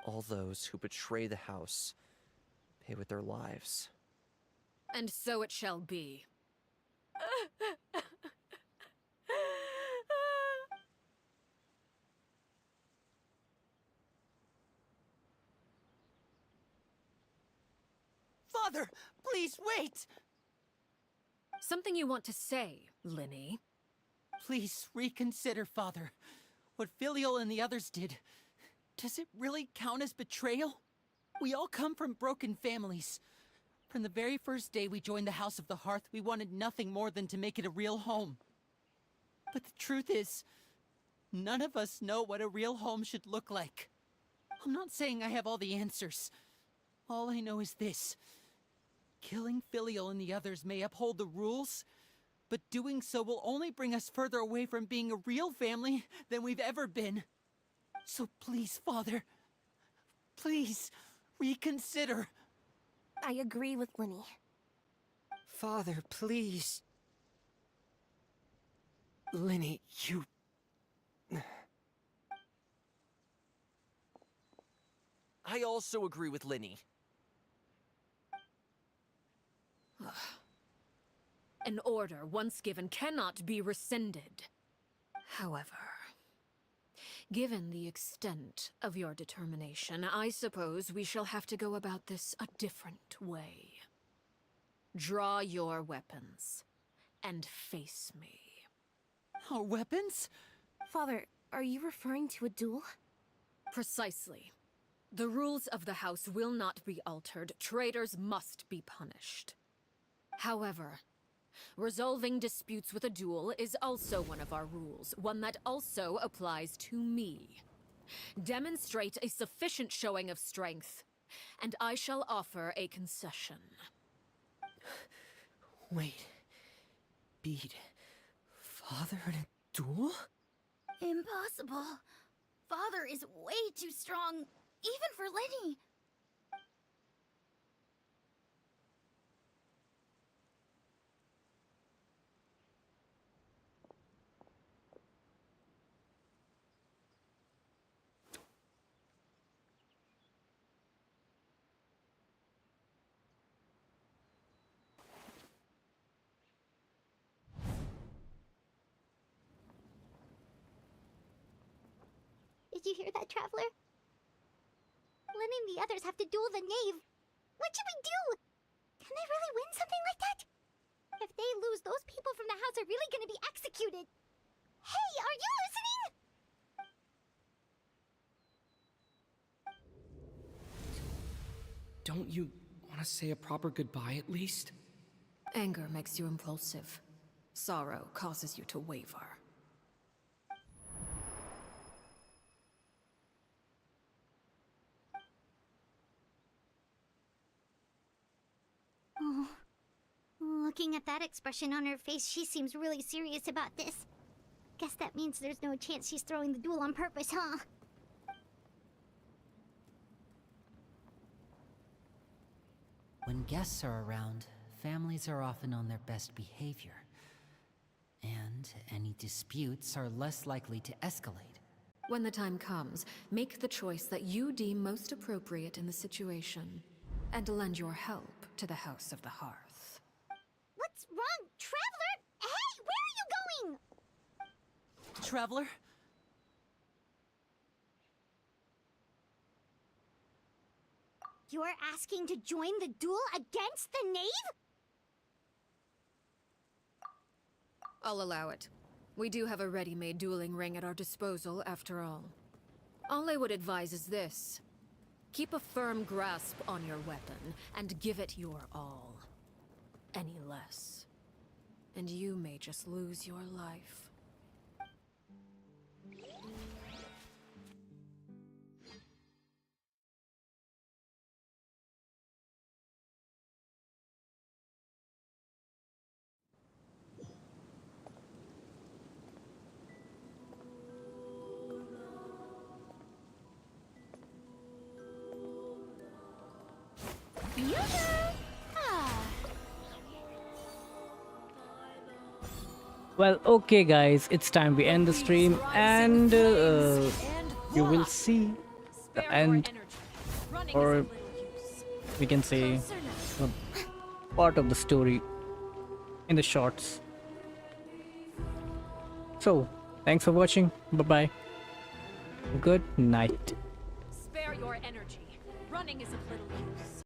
All those who betray the house pay with their lives. And so it shall be. Father, please wait! Something you want to say, Linny? Please reconsider, Father. What Filial and the others did, does it really count as betrayal? We all come from broken families. From the very first day we joined the House of the Hearth, we wanted nothing more than to make it a real home. But the truth is, none of us know what a real home should look like. I'm not saying I have all the answers. All I know is this. Killing Filial and the others may uphold the rules, but doing so will only bring us further away from being a real family than we've ever been. So please, Father, please reconsider. I agree with Linny. Father, please. Linny, you... I also agree with Linny. An order once given cannot be rescinded. However, given the extent of your determination, I suppose we shall have to go about this a different way. Draw your weapons and face me. Our weapons? Father, are you referring to a duel? Precisely. The rules of the house will not be altered. Traitors must be punished. However, resolving disputes with a duel is also one of our rules, one that also applies to me. Demonstrate a sufficient showing of strength, and I shall offer a concession. Wait. Beat Father in a duel? Impossible. Father is way too strong, even for Lenny. Did you hear that, Traveler? Lenny and the others have to duel the knave. What should we do? Can they really win something like that? If they lose, those people from the house are really gonna be executed. Hey, are you listening? Don't you want to say a proper goodbye at least? Anger makes you impulsive. Sorrow causes you to waver. Oh. Looking at that expression on her face, she seems really serious about this. Guess that means there's no chance she's throwing the duel on purpose, huh? When guests are around, families are often on their best behavior. And any disputes are less likely to escalate. When the time comes, make the choice that you deem most appropriate in the situation, and lend your help to the House of the Hearth. What's wrong, Traveler? Hey, where are you going? Traveler? You're asking to join the duel against the knave? I'll allow it. We do have a ready-made dueling ring at our disposal, after all. All I would advise is this. Keep a firm grasp on your weapon, and give it your all. Any less, and you may just lose your life. Well, okay guys, it's time we end the stream, and you will see the end, or we can say part of the story in the shorts. So thanks for watching. Bye bye. Good night. Spare your energy. Running is of little use.